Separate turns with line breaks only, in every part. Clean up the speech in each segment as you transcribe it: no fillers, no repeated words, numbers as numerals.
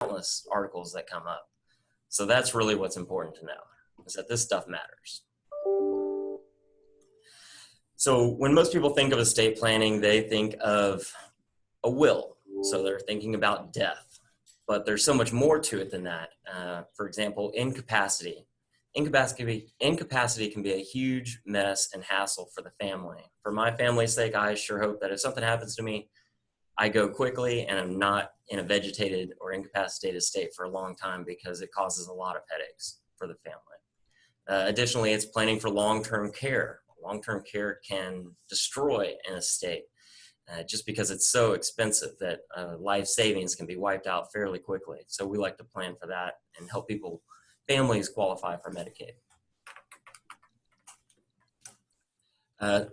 countless articles that come up. So that's really what's important to know, is that this stuff matters. So when most people think of estate planning, they think of a will. So they're thinking about death, but there's so much more to it than that. For example, incapacity. Incapacity can be a huge mess and hassle for the family. For my family's sake, I sure hope that if something happens to me, I go quickly and I'm not in a vegetated or incapacitated state for a long time, because it causes a lot of headaches for the family. Additionally, it's planning for long-term care. Long-term care can destroy an estate just because it's so expensive that life savings can be wiped out fairly quickly. So we like to plan for that and help families qualify for Medicaid.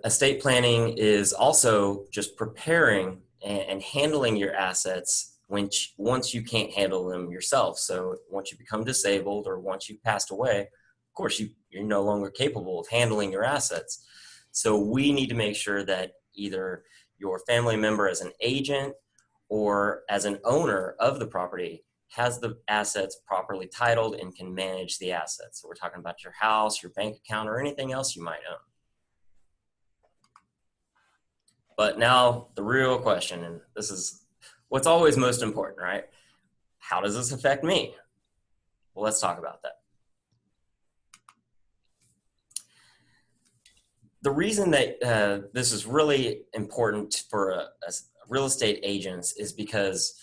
Estate planning is also just preparing and handling your assets once you can't handle them yourself. So once you become disabled or once you've passed away, of course, you're no longer capable of handling your assets. So we need to make sure that either your family member as an agent or as an owner of the property has the assets properly titled and can manage the assets. So we're talking about your house, your bank account, or anything else you might own. But now the real question, and this is what's always most important, right? How does this affect me? Well, let's talk about that. The reason that this is really important for real estate agents is because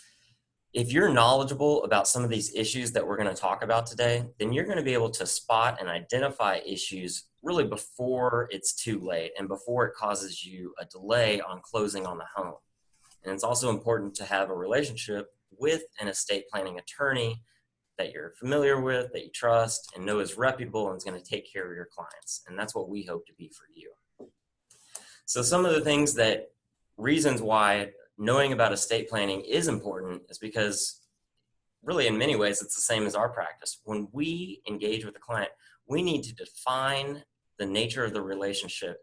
if you're knowledgeable about some of these issues that we're going to talk about today, then you're going to be able to spot and identify issues really before it's too late and before it causes you a delay on closing on the home. And it's also important to have a relationship with an estate planning attorney that you're familiar with, that you trust, and know is reputable and is going to take care of your clients. And that's what we hope to be for you. So some of the reasons why knowing about estate planning is important is because really in many ways it's the same as our practice. When we engage with a client, we need to define the nature of the relationship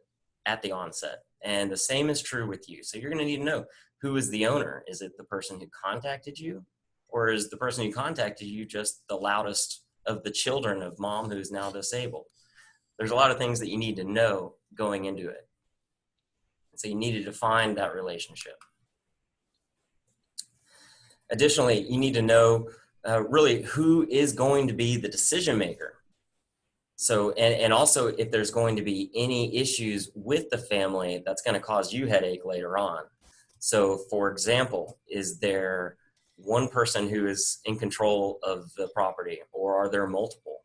at the onset. And the same is true with you. So you're going to need to know, who is the owner? Is it the person who contacted you? Or is the person who contacted you just the loudest of the children of mom who's now disabled? There's a lot of things that you need to know going into it. So you need to define that relationship. Additionally, you need to know really who is going to be the decision maker. So, and also if there's going to be any issues with the family that's going to cause you headache later on. So for example, is there one person who is in control of the property, or are there multiple?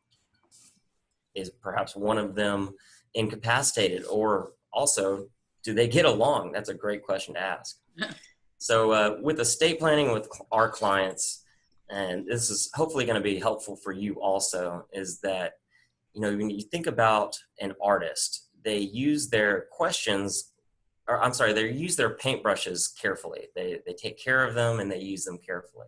Is perhaps one of them incapacitated, or also, do they get along? That's a great question to ask. So with estate planning with our clients, and this is hopefully going to be helpful for you also, is that, you know, when you think about an artist, they use their they use their paintbrushes carefully. They take care of them and they use them carefully.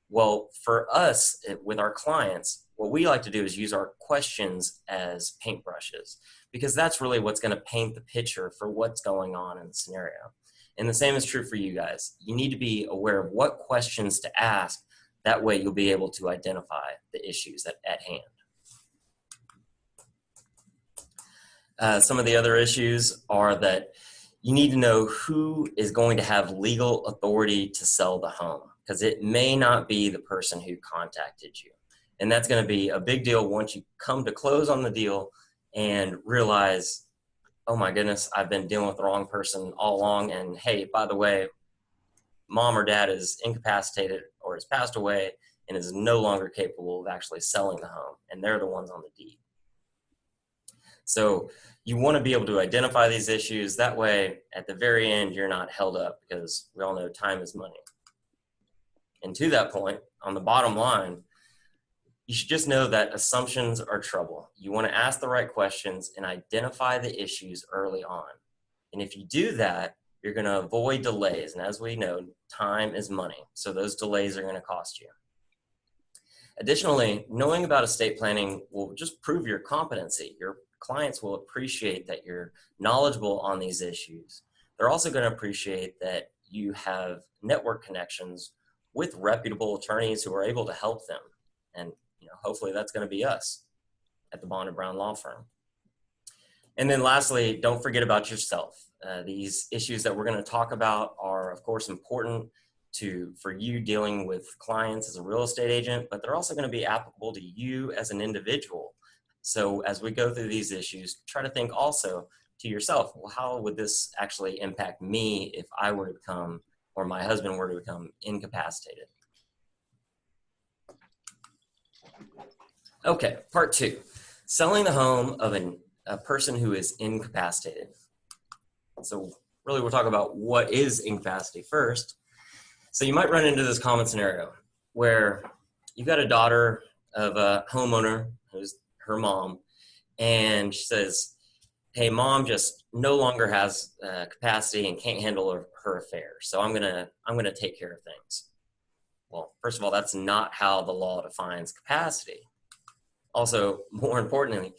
Well, for us, with our clients, what we like to do is use our questions as paintbrushes, because that's really what's going to paint the picture for what's going on in the scenario. And the same is true for you guys. You need to be aware of what questions to ask. That way you'll be able to identify the issues at hand. Some of the other issues are that you need to know who is going to have legal authority to sell the home, because it may not be the person who contacted you. And that's going to be a big deal once you come to close on the deal and realize, oh my goodness, I've been dealing with the wrong person all along. And hey, by the way, mom or dad is incapacitated or has passed away and is no longer capable of actually selling the home. And they're the ones on the deed. So you want to be able to identify these issues. That way, at the very end, you're not held up, because we all know time is money. And to that point, on the bottom line, you should just know that assumptions are trouble. You want to ask the right questions and identify the issues early on. And if you do that, you're going to avoid delays. And as we know, time is money. So those delays are going to cost you. Additionally, knowing about estate planning will just prove your competency. Your clients will appreciate that you're knowledgeable on these issues. They're also going to appreciate that you have network connections with reputable attorneys who are able to help them. And hopefully that's going to be us at the Bond and Brown Law Firm. And then lastly, don't forget about yourself. These issues that we're going to talk about are, of course, important for you dealing with clients as a real estate agent, but they're also going to be applicable to you as an individual. So as we go through these issues, try to think also to yourself, well, how would this actually impact me if I were to become, or my husband were to become, incapacitated? Okay, part 2, selling the home of a person who is incapacitated. So really we'll talk about what is incapacity first. So you might run into this common scenario where you've got a daughter of a homeowner who's her mom, and she says, hey, mom just no longer has capacity and can't handle her affairs, so I'm gonna take care of things. Well, first of all, that's not how the law defines capacity. Also, more importantly,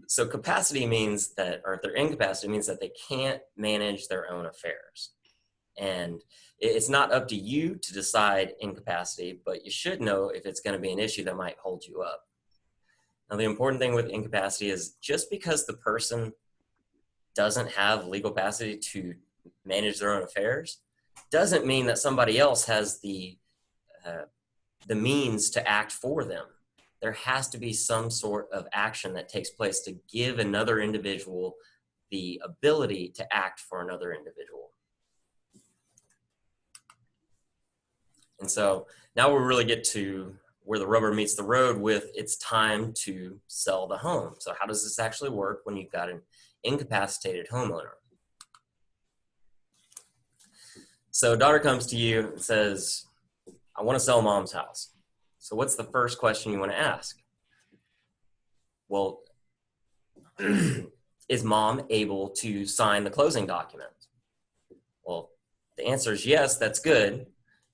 so capacity means that, or if they're incapacitated, it means that they can't manage their own affairs. And it's not up to you to decide incapacity, but you should know if it's going to be an issue that might hold you up. Now, the important thing with incapacity is just because the person doesn't have legal capacity to manage their own affairs doesn't mean that somebody else has the means to act for them. There has to be some sort of action that takes place to give another individual the ability to act for another individual. And so now we really get to where the rubber meets the road with it's time to sell the home. So how does this actually work when you've got an incapacitated homeowner? So daughter comes to you and says, I want to sell mom's house. So what's the first question you want to ask? Well, is mom able to sign the closing document? Well, the answer is yes, that's good.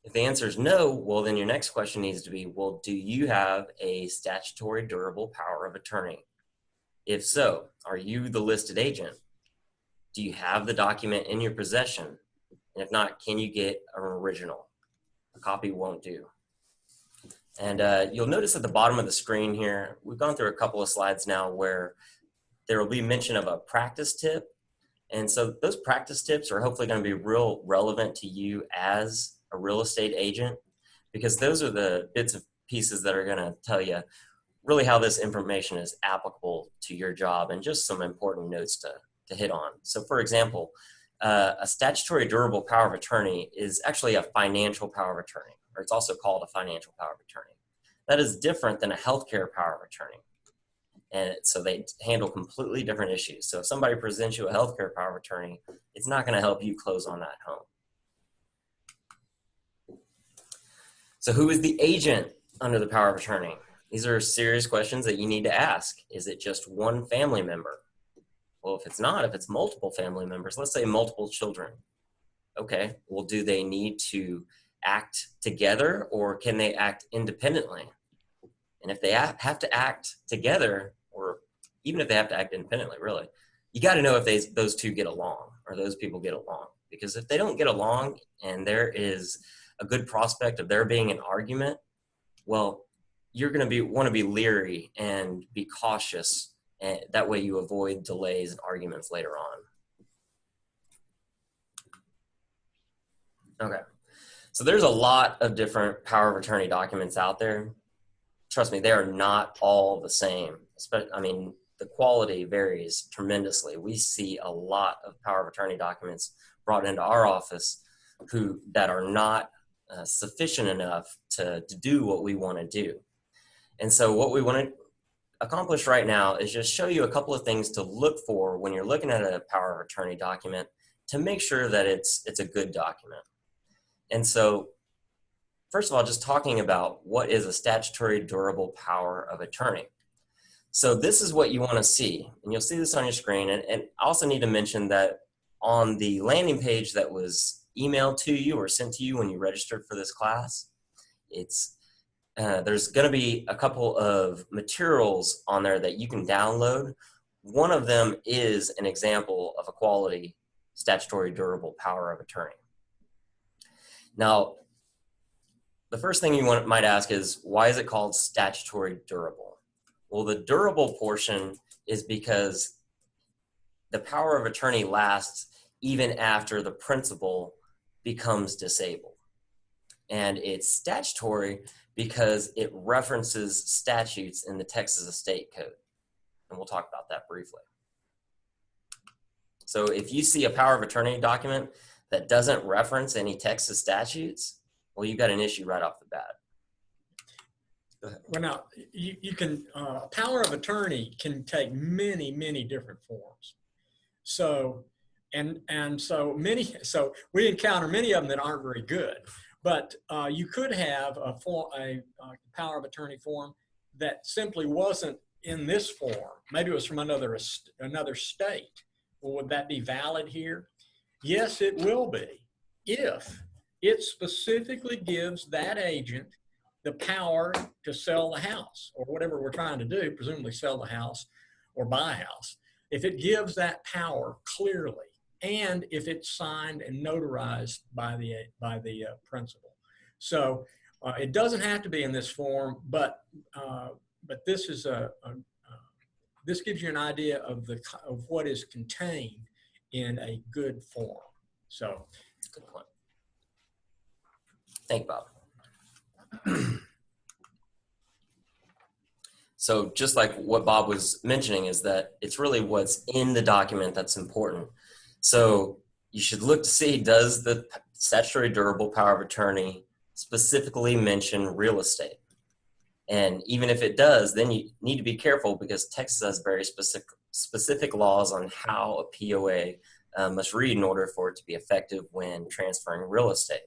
If the answer is no, well, then your next question needs to be, well, do you have a statutory durable power of attorney? If so, are you the listed agent? Do you have the document in your possession? And if not, can you get an original? A copy won't do. And you'll notice at the bottom of the screen here, we've gone through a couple of slides now where there will be mention of a practice tip. And so those practice tips are hopefully going to be real relevant to you as a real estate agent, because those are the bits and pieces that are going to tell you really how this information is applicable to your job and just some important notes to hit on. So for example, a statutory durable power of attorney is actually a financial power of attorney, or it's also called a financial power of attorney. That is different than a healthcare power of attorney. And so they handle completely different issues. So if somebody presents you a healthcare power of attorney, it's not going to help you close on that home. So who is the agent under the power of attorney? These are serious questions that you need to ask. Is it just one family member? Well, if it's not, if it's multiple family members, let's say multiple children. Okay, well, do they need to act together or can they act independently? And if they have to act together, or even if they have to act independently, really, you got to know if those two get along or those people get along. Because if they don't get along and there is a good prospect of there being an argument, well, you're going to want to be leery and be cautious. And that way you avoid delays and arguments later on. Okay. So there's a lot of different power of attorney documents out there. Trust me, they are not all the same. I mean, the quality varies tremendously. We see a lot of power of attorney documents brought into our office that are not sufficient enough to do what we want to do. And so what we want to accomplish right now is just show you a couple of things to look for when you're looking at a power of attorney document to make sure that it's a good document. And so first of all, just talking about what is a statutory durable power of attorney. So this is what you want to see, and you'll see this on your screen. And I also need to mention that on the landing page that was emailed to you or sent to you when you registered for this class, there's going to be a couple of materials on there that you can download. One of them is an example of a quality statutory durable power of attorney. Now, the first thing you might ask is, why is it called statutory durable? Well, the durable portion is because the power of attorney lasts even after the principal becomes disabled. And it's statutory because it references statutes in the Texas Estate Code. And we'll talk about that briefly. So if you see a power of attorney document that doesn't reference any Texas statutes, well, you've got an issue right off the bat. Go ahead.
Well, now, you can, power of attorney can take many, many different forms. So, so we encounter many of them that aren't very good. But you could have a power of attorney form that simply wasn't in this form. Maybe it was from another state. Well, would that be valid here? Yes, it will be, if it specifically gives that agent the power to sell the house or whatever we're trying to do, presumably sell the house or buy a house. If it gives that power clearly, and if it's signed and notarized by the principal. So it doesn't have to be in this form, but this is this gives you an idea of what is contained in a good form. So,
good point. Thank you, Bob. So just like what Bob was mentioning is that it's really what's in the document that's important. So you should look to see, does the statutory durable power of attorney specifically mention real estate? And even if it does, then you need to be careful because Texas has very specific laws on how a POA must read in order for it to be effective when transferring real estate.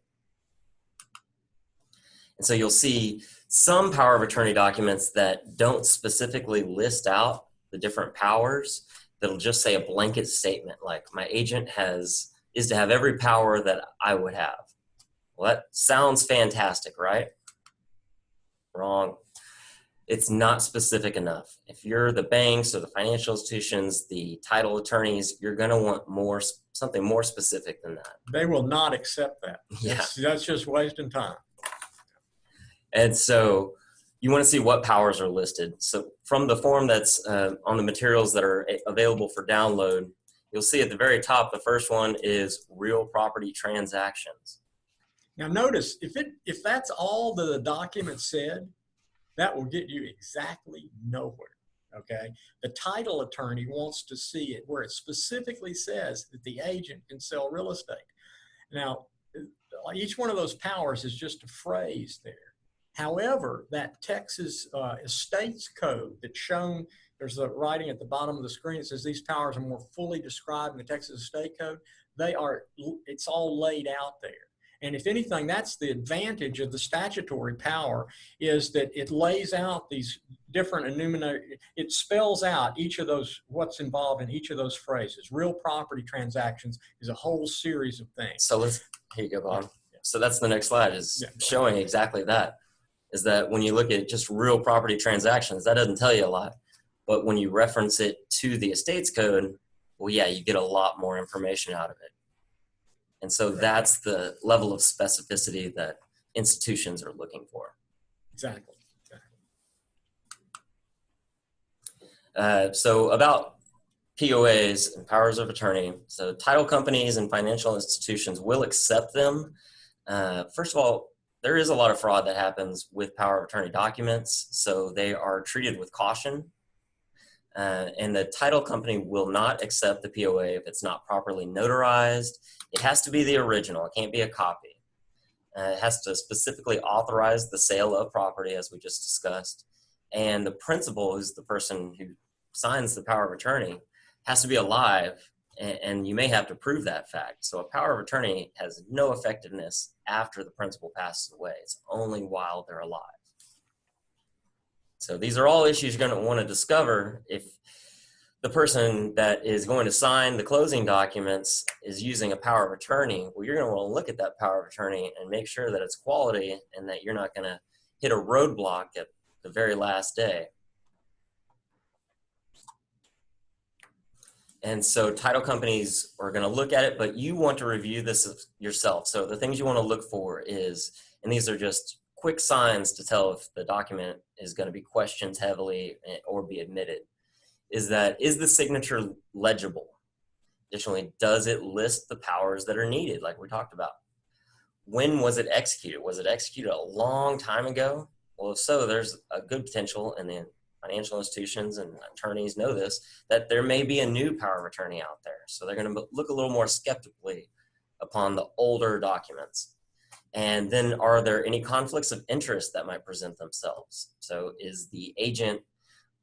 And so you'll see some power of attorney documents that don't specifically list out the different powers. That'll just say a blanket statement like, my agent is to have every power that I would have. Well, that sounds fantastic, right? Wrong. It's not specific enough. If you're the banks or the financial institutions, the title attorneys, you're going to want something more specific than that.
They will not accept that.
Yeah.
That's just wasting time.
And so you want to see what powers are listed. So from the form that's on the materials that are available for download, you'll see at the very top, the first one is real property transactions.
Now notice, if that's all the document said, that will get you exactly nowhere, okay? The title attorney wants to see it where it specifically says that the agent can sell real estate. Now, each one of those powers is just a phrase there. However, that Texas Estates Code that's shown, there's a writing at the bottom of the screen that says these powers are more fully described in the Texas Estate Code. It's all laid out there. And if anything, that's the advantage of the statutory power, is that it lays out these different it spells out each of those, what's involved in each of those phrases. Real property transactions is a whole series of things.
So here you go, Bob. Yeah. So that's the next slide, is showing exactly that. Is that when you look at just real property transactions, that doesn't tell you a lot. But when you reference it to the Estates Code, well, yeah, you get a lot more information out of it. And so that's the level of specificity that institutions are looking for.
Exactly.
So about POAs and powers of attorney. So title companies and financial institutions will accept them. First of all, there is a lot of fraud that happens with power of attorney documents, so they are treated with caution. And the title company will not accept the POA if it's not properly notarized. It has to be the original. It can't be a copy. It has to specifically authorize the sale of property, as we just discussed. And the principal, who's the person who signs the power of attorney, has to be alive, and you may have to prove that fact. So a power of attorney has no effectiveness after the principal passes away. It's only while they're alive. So these are all issues you're going to want to discover if the person that is going to sign the closing documents is using a power of attorney. Well, you're going to want to look at that power of attorney and make sure that it's quality and that you're not going to hit a roadblock at the very last day. And so title companies are going to look at it, but you want to review this yourself. So the things you want to look for is, and these are just quick signs to tell if the document is going to be questioned heavily or be admitted is the signature legible? Additionally, does it list the powers that are needed, like we talked about? When was it executed? Was it executed a long time ago? Well, if so, there's a good potential, and the financial institutions and attorneys know this, that there may be a new power of attorney out there. So they're going to look a little more skeptically upon the older documents. And then, are there any conflicts of interest that might present themselves? So is the agent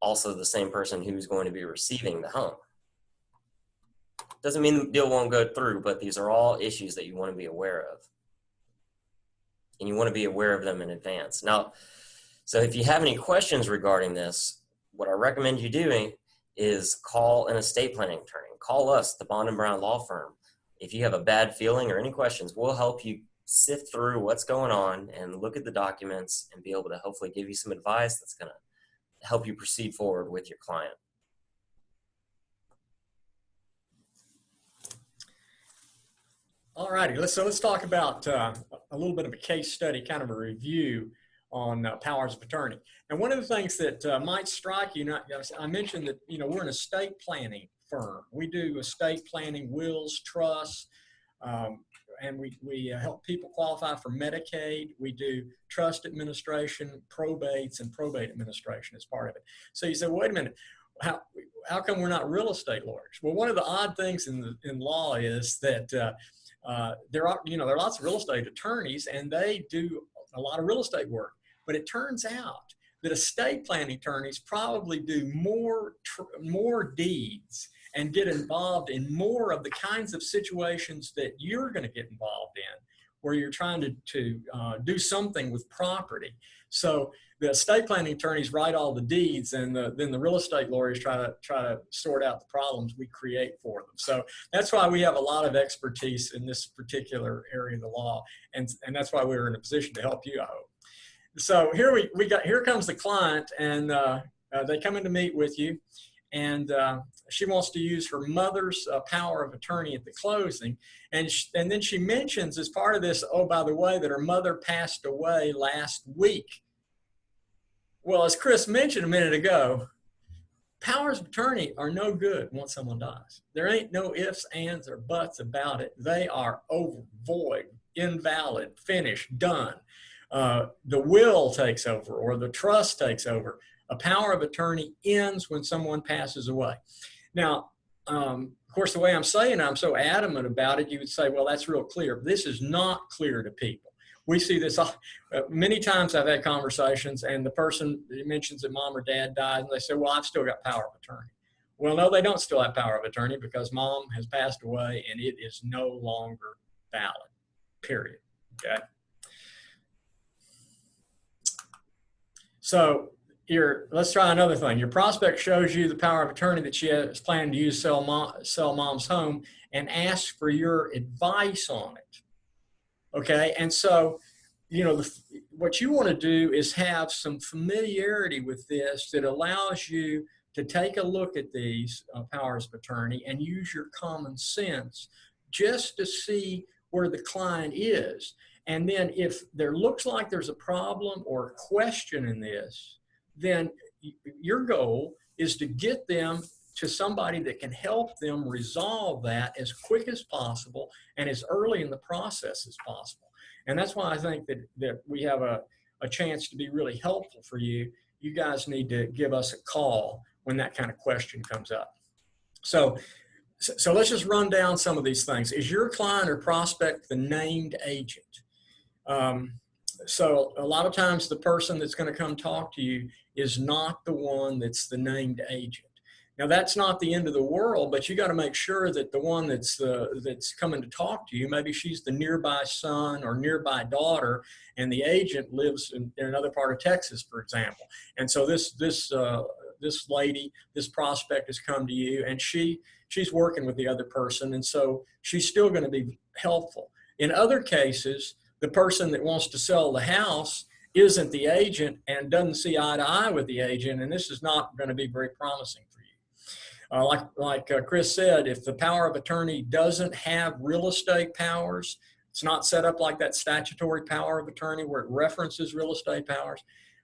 also the same person who's going to be receiving the home? Doesn't mean the deal won't go through, but these are all issues that you want to be aware of. And you want to be aware of them in advance. Now, so if you have any questions regarding this, what I recommend you doing is call an estate planning attorney. Call us, the Bond & Brown Law Firm. If you have a bad feeling or any questions, we'll help you sift through what's going on and look at the documents and be able to hopefully give you some advice that's going to help you proceed forward with your client.
All righty, let's talk about a little bit of a case study, kind of a review on powers of attorney. And one of the things that might strike you, I mentioned that we're an estate planning firm. We do estate planning, wills, trusts, and we help people qualify for Medicaid. We do trust administration, probates, and probate administration as part of it. So you say, well, wait a minute, how come we're not real estate lawyers? Well, one of the odd things in law is that there are lots of real estate attorneys, and they do a lot of real estate work. But it turns out that estate planning attorneys probably do more deeds and get involved in more of the kinds of situations that you're going to get involved in, where you're trying to do something with property. So the estate planning attorneys write all the deeds, and then the real estate lawyers try to sort out the problems we create for them. So that's why we have a lot of expertise in this particular area of the law, and that's why we're in a position to help you, I hope. So here comes the client, and they come in to meet with you, and she wants to use her mother's power of attorney at the closing, and then she mentions as part of this, oh, by the way, that her mother passed away last week. Well, as Chris mentioned a minute ago, powers of attorney are no good once someone dies. There ain't no ifs, ands, or buts about it. They are over, void, invalid, finished, done. The will takes over, or the trust takes over. A power of attorney ends when someone passes away. Now, of course, the way I'm saying it, I'm so adamant about it, you would say, well, that's real clear. This is not clear to people. We see this many times. I've had conversations, and the person mentions that mom or dad died, and they say, well, I've still got power of attorney. Well, no, they don't still have power of attorney, because mom has passed away and it is no longer valid, period. Okay. So let's try another thing. Your prospect shows you the power of attorney that she is planning to use sell mom's home, and asks for your advice on it. Okay, and so, what you want to do is have some familiarity with this that allows you to take a look at these powers of attorney and use your common sense just to see where the client is. And then if there looks like there's a problem or a question in this, then your goal is to get them to somebody that can help them resolve that as quick as possible and as early in the process as possible. And that's why I think that we have a chance to be really helpful for you. You guys need to give us a call when that kind of question comes up. So let's just run down some of these things. Is your client or prospect the named agent? So a lot of times the person that's going to come talk to you is not the one that's the named agent. Now, that's not the end of the world, but you got to make sure that the one that's coming to talk to you, maybe she's the nearby son or nearby daughter, and the agent lives in another part of Texas, for example. And so this lady, this prospect has come to you, and she's working with the other person, and so she's still going to be helpful. In other cases, the person that wants to sell the house isn't the agent and doesn't see eye to eye with the agent, and this is not going to be very promising for you. Like Chris said, if the power of attorney doesn't have real estate powers, It's not set up like that statutory power of attorney where it references real estate powers.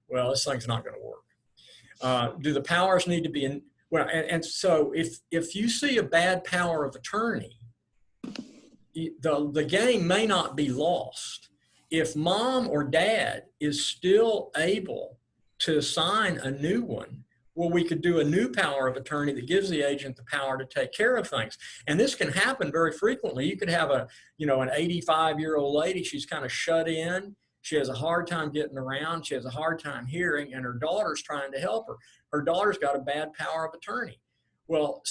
Well, this thing's not going to work. Do the powers need to be in? Well, and so if you see a bad power of attorney, the game may not be lost. If mom or dad is still able to sign a new one, well, we could do a new power of attorney that gives the agent the power to take care of things. And this can happen very frequently. You could have an 85-year-old lady, she's kind of shut in. She has a hard time getting around. She has a hard time hearing, and her daughter's trying to help her. Her daughter's got a bad power of attorney. Well,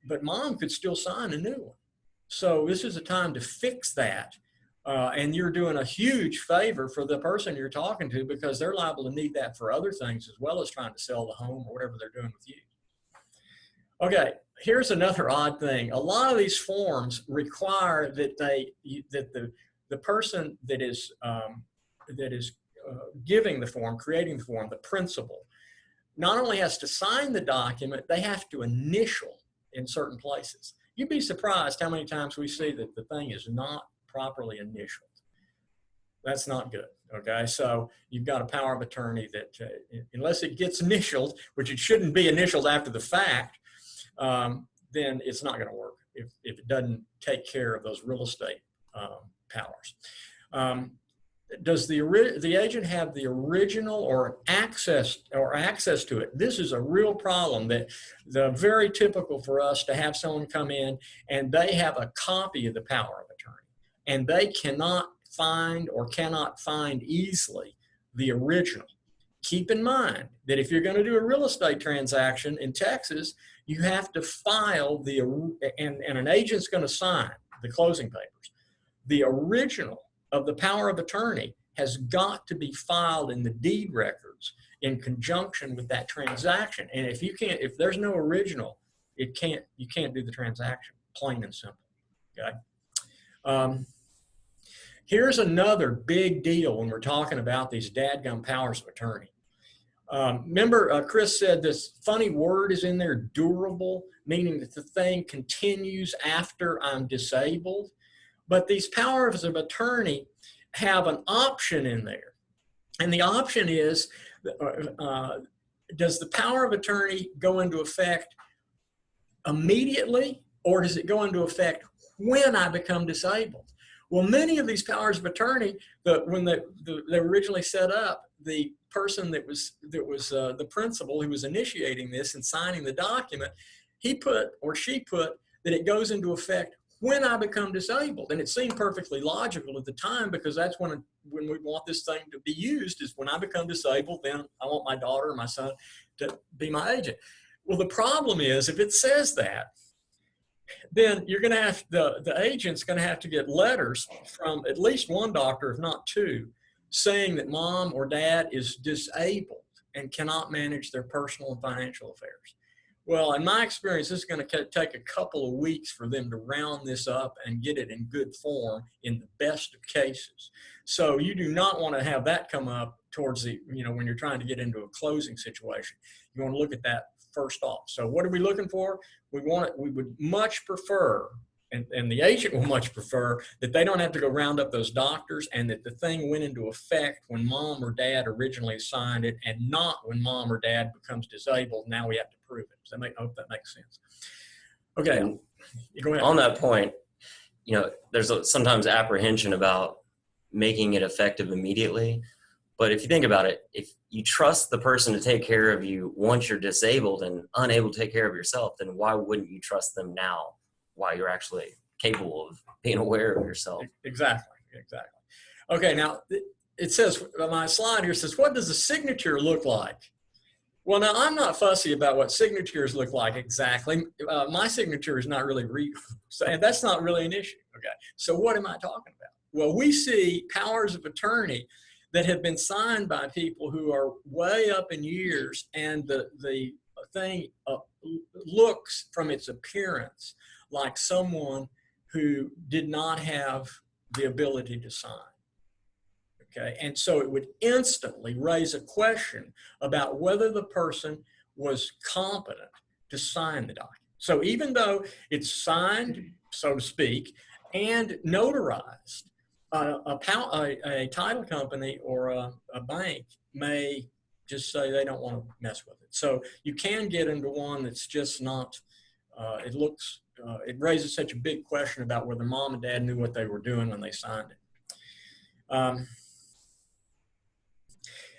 but mom could still sign a new one. So this is a time to fix that. And you're doing a huge favor for the person you're talking to, because they're liable to need that for other things as well as trying to sell the home or whatever they're doing with you. Okay, here's another odd thing. A lot of these forms require that the person that is giving the form, creating the form, the principal, not only has to sign the document, they have to initial in certain places. You'd be surprised how many times we see that the thing is not properly initialed. That's not good. Okay, so you've got a power of attorney that unless it gets initialed, which it shouldn't be initialed after the fact, then it's not going to work if it doesn't take care of those real estate powers. Does the agent have the original or access to it? This is a real problem very typical for us to have someone come in and they have a copy of the power of attorney, and they cannot find easily the original. Keep in mind that if you're going to do a real estate transaction in Texas, you have to file and an agent's going to sign the closing papers. The original of the power of attorney has got to be filed in the deed records in conjunction with that transaction. And if there's no original, you can't do the transaction, plain and simple. Okay. Here's another big deal when we're talking about these dadgum powers of attorney. Remember, Chris said this funny word is in there, durable, meaning that the thing continues after I'm disabled. But these powers of attorney have an option in there. And the option is, does the power of attorney go into effect immediately, or does it go into effect when I become disabled? Well, many of these powers of attorney, when they originally set up, the person that was the principal who was initiating this and signing the document, he put or she put that it goes into effect when I become disabled. And it seemed perfectly logical at the time, because that's when we want this thing to be used, is when I become disabled, then I want my daughter or my son to be my agent. Well, the problem is, if it says that, then you're going to have, the agent's going to have to get letters from at least one doctor, if not two, saying that mom or dad is disabled and cannot manage their personal and financial affairs. Well, in my experience, this is going to take a couple of weeks for them to round this up and get it in good form in the best of cases. So you do not want to have that come up towards when you're trying to get into a closing situation. You want to look at that first off. So what are we looking for? We would much prefer, and the agent will much prefer, that they don't have to go round up those doctors, and that the thing went into effect when mom or dad originally signed it, and not when mom or dad becomes disabled. Now we have to prove it. I hope that makes sense. Okay, go ahead.
On that point, there's sometimes apprehension about making it effective immediately. But if you think about it, if you trust the person to take care of you once you're disabled and unable to take care of yourself, then why wouldn't you trust them now while you're actually capable of being aware of yourself?
Exactly. Okay, now it says, my slide here says, what does a signature look like? Well, now I'm not fussy about what signatures look like exactly. My signature is not really readable, and that's not really an issue. Okay, so what am I talking about? Well, we see powers of attorney that have been signed by people who are way up in years, and the thing looks from its appearance like someone who did not have the ability to sign. Okay, and so it would instantly raise a question about whether the person was competent to sign the document. So even though it's signed, so to speak, and notarized, A title company or a bank may just say they don't want to mess with it. So you can get into one that's just not, it raises such a big question about whether mom and dad knew what they were doing when they signed it.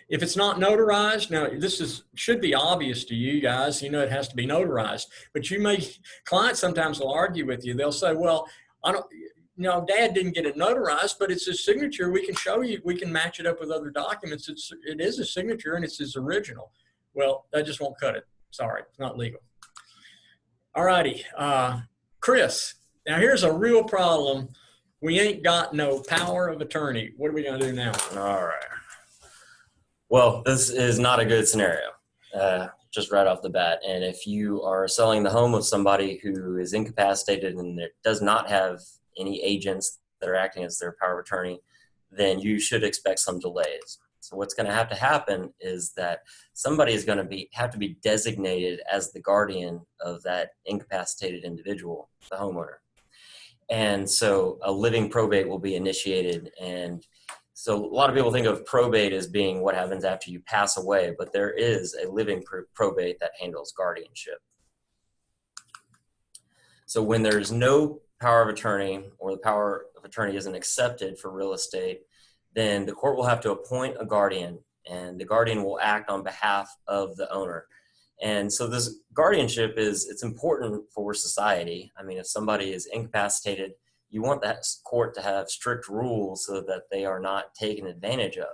If it's not notarized, now should be obvious to you guys, you know it has to be notarized, but clients sometimes will argue with you. They'll say, well, dad didn't get it notarized, but it's his signature. We can show you, we can match it up with other documents. It is a signature and it's his original. Well, that just won't cut it. Sorry, it's not legal. All righty, Chris, now here's a real problem. We ain't got no power of attorney. What are we gonna do now?
All right. Well, this is not a good scenario, just right off the bat. And if you are selling the home of somebody who is incapacitated and does not have any agents that are acting as their power of attorney, then you should expect some delays. So what's going to happen is that somebody is going to have to be designated as the guardian of that incapacitated individual, the homeowner. And so a living probate will be initiated. And so a lot of people think of probate as being what happens after you pass away, but there is a living probate that handles guardianship. So when there's no power of attorney or the power of attorney isn't accepted for real estate, then the court will have to appoint a guardian, and the guardian will act on behalf of the owner. And so this guardianship it's important for society. I mean, if somebody is incapacitated, you want that court to have strict rules so that they are not taken advantage of.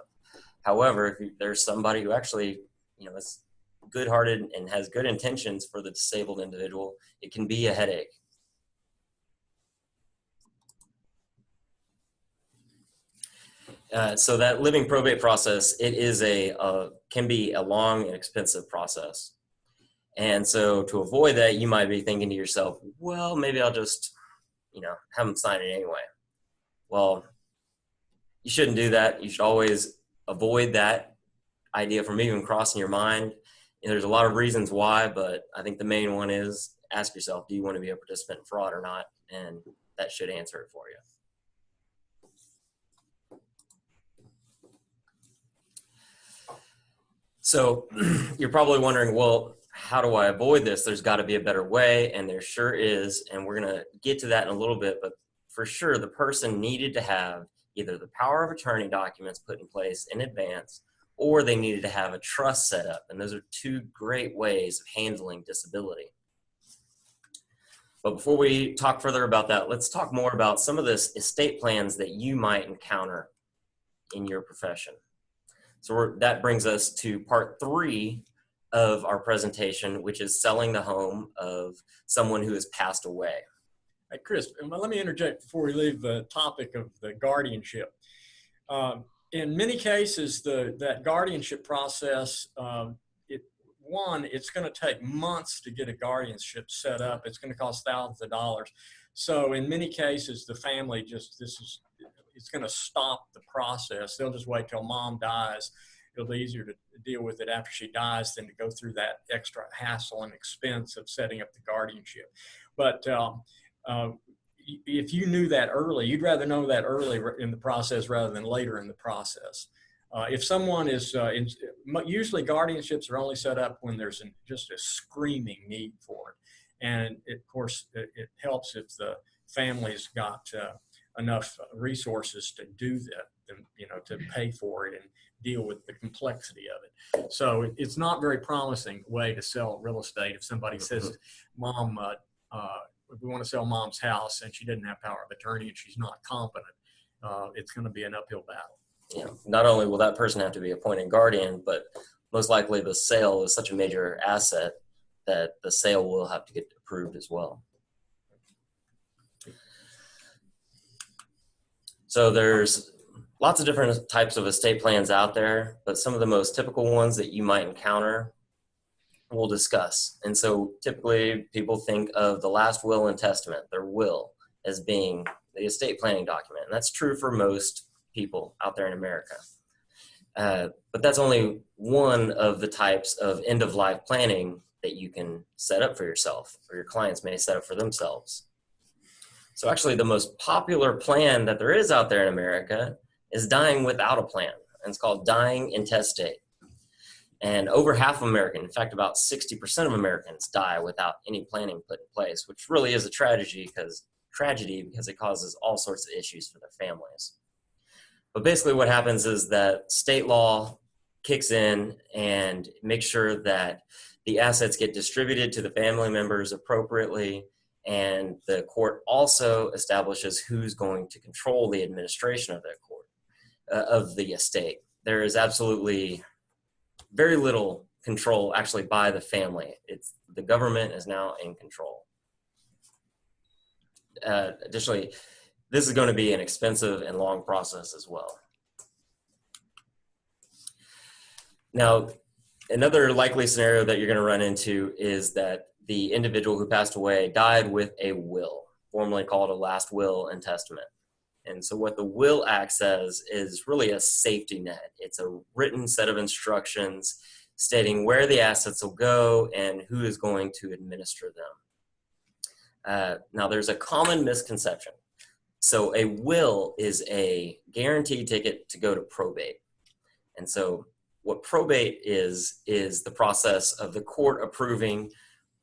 However, if there's somebody who actually, is good-hearted and has good intentions for the disabled individual, it can be a headache. So that living probate process, it is can be a long and expensive process. And so to avoid that, you might be thinking to yourself, well, maybe I'll just, have them sign it anyway. Well, you shouldn't do that. You should always avoid that idea from even crossing your mind. There's a lot of reasons why, but I think the main one is ask yourself, do you want to be a participant in fraud or not? And that should answer it for you. So you're probably wondering, well, how do I avoid this? There's got to be a better way, and there sure is, and we're going to get to that in a little bit, but for sure the person needed to have either the power of attorney documents put in place in advance, or they needed to have a trust set up, and those are two great ways of handling disability. But before we talk further about that, let's talk more about some of the estate plans that you might encounter in your profession. So that brings us to part 3 of our presentation, which is selling the home of someone who has passed away.
Hey, Chris, let me interject before we leave the topic of the guardianship. In many cases, that guardianship process, it's going to take months to get a guardianship set up. It's going to cost thousands of dollars. So in many cases, the family it's going to stop the process. They'll just wait till mom dies. It'll be easier to deal with it after she dies than to go through that extra hassle and expense of setting up the guardianship. But if you knew that early, you'd rather know that early in the process rather than later in the process. If someone is, usually guardianships are only set up when there's just a screaming need for it. And of course, it helps if the family's got enough resources to do that, to pay for it and deal with the complexity of it. So it's not very promising way to sell real estate. If somebody says, Mom, we want to sell Mom's house and she didn't have power of attorney and she's not competent, it's going to be an uphill battle.
Yeah. Not only will that person have to be appointed guardian, but most likely the sale is such a major asset that the sale will have to get approved as well. So there's lots of different types of estate plans out there, but some of the most typical ones that you might encounter we'll discuss. And so typically people think of the last will and testament, their will, as being the estate planning document. And that's true for most people out there in America. But that's only one of the types of end-of-life planning that you can set up for yourself, or your clients may set up for themselves. So actually the most popular plan that there is out there in America is dying without a plan. And it's called dying intestate. And over half of Americans, in fact, about 60% of Americans die without any planning put in place, which really is a tragedy because it causes all sorts of issues for their families. But basically what happens is that state law kicks in and makes sure that the assets get distributed to the family members appropriately, and the court also establishes who's going to control the administration of of the estate. There is absolutely very little control actually by the family. It's the government is now in control. Additionally, this is going to be an expensive and long process as well. Now, another likely scenario that you're going to run into is that the individual who passed away died with a will, formerly called a last will and testament. And so what the Will Act says is really a safety net. It's a written set of instructions stating where the assets will go and who is going to administer them. Now, there's a common misconception. So a will is a guaranteed ticket to go to probate. And so what probate is the process of the court approving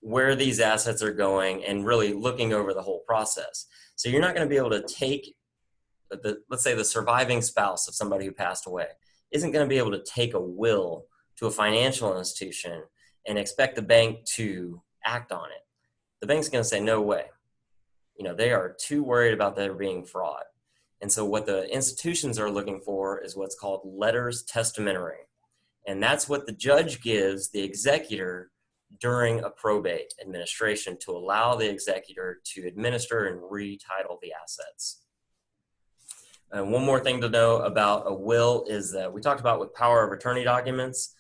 where these assets are going and really looking over the whole process. So you're not going to be able to take let's say the surviving spouse of somebody who passed away isn't going to be able to take a will to a financial institution and expect the bank to act on it. The bank's going to say, no way. They are too worried about there being fraud. And so what the institutions are looking for is what's called letters testamentary. And that's what the judge gives the executor during a probate administration to allow the executor to administer and retitle the assets. And one more thing to know about a will is that we talked about with power of attorney documents,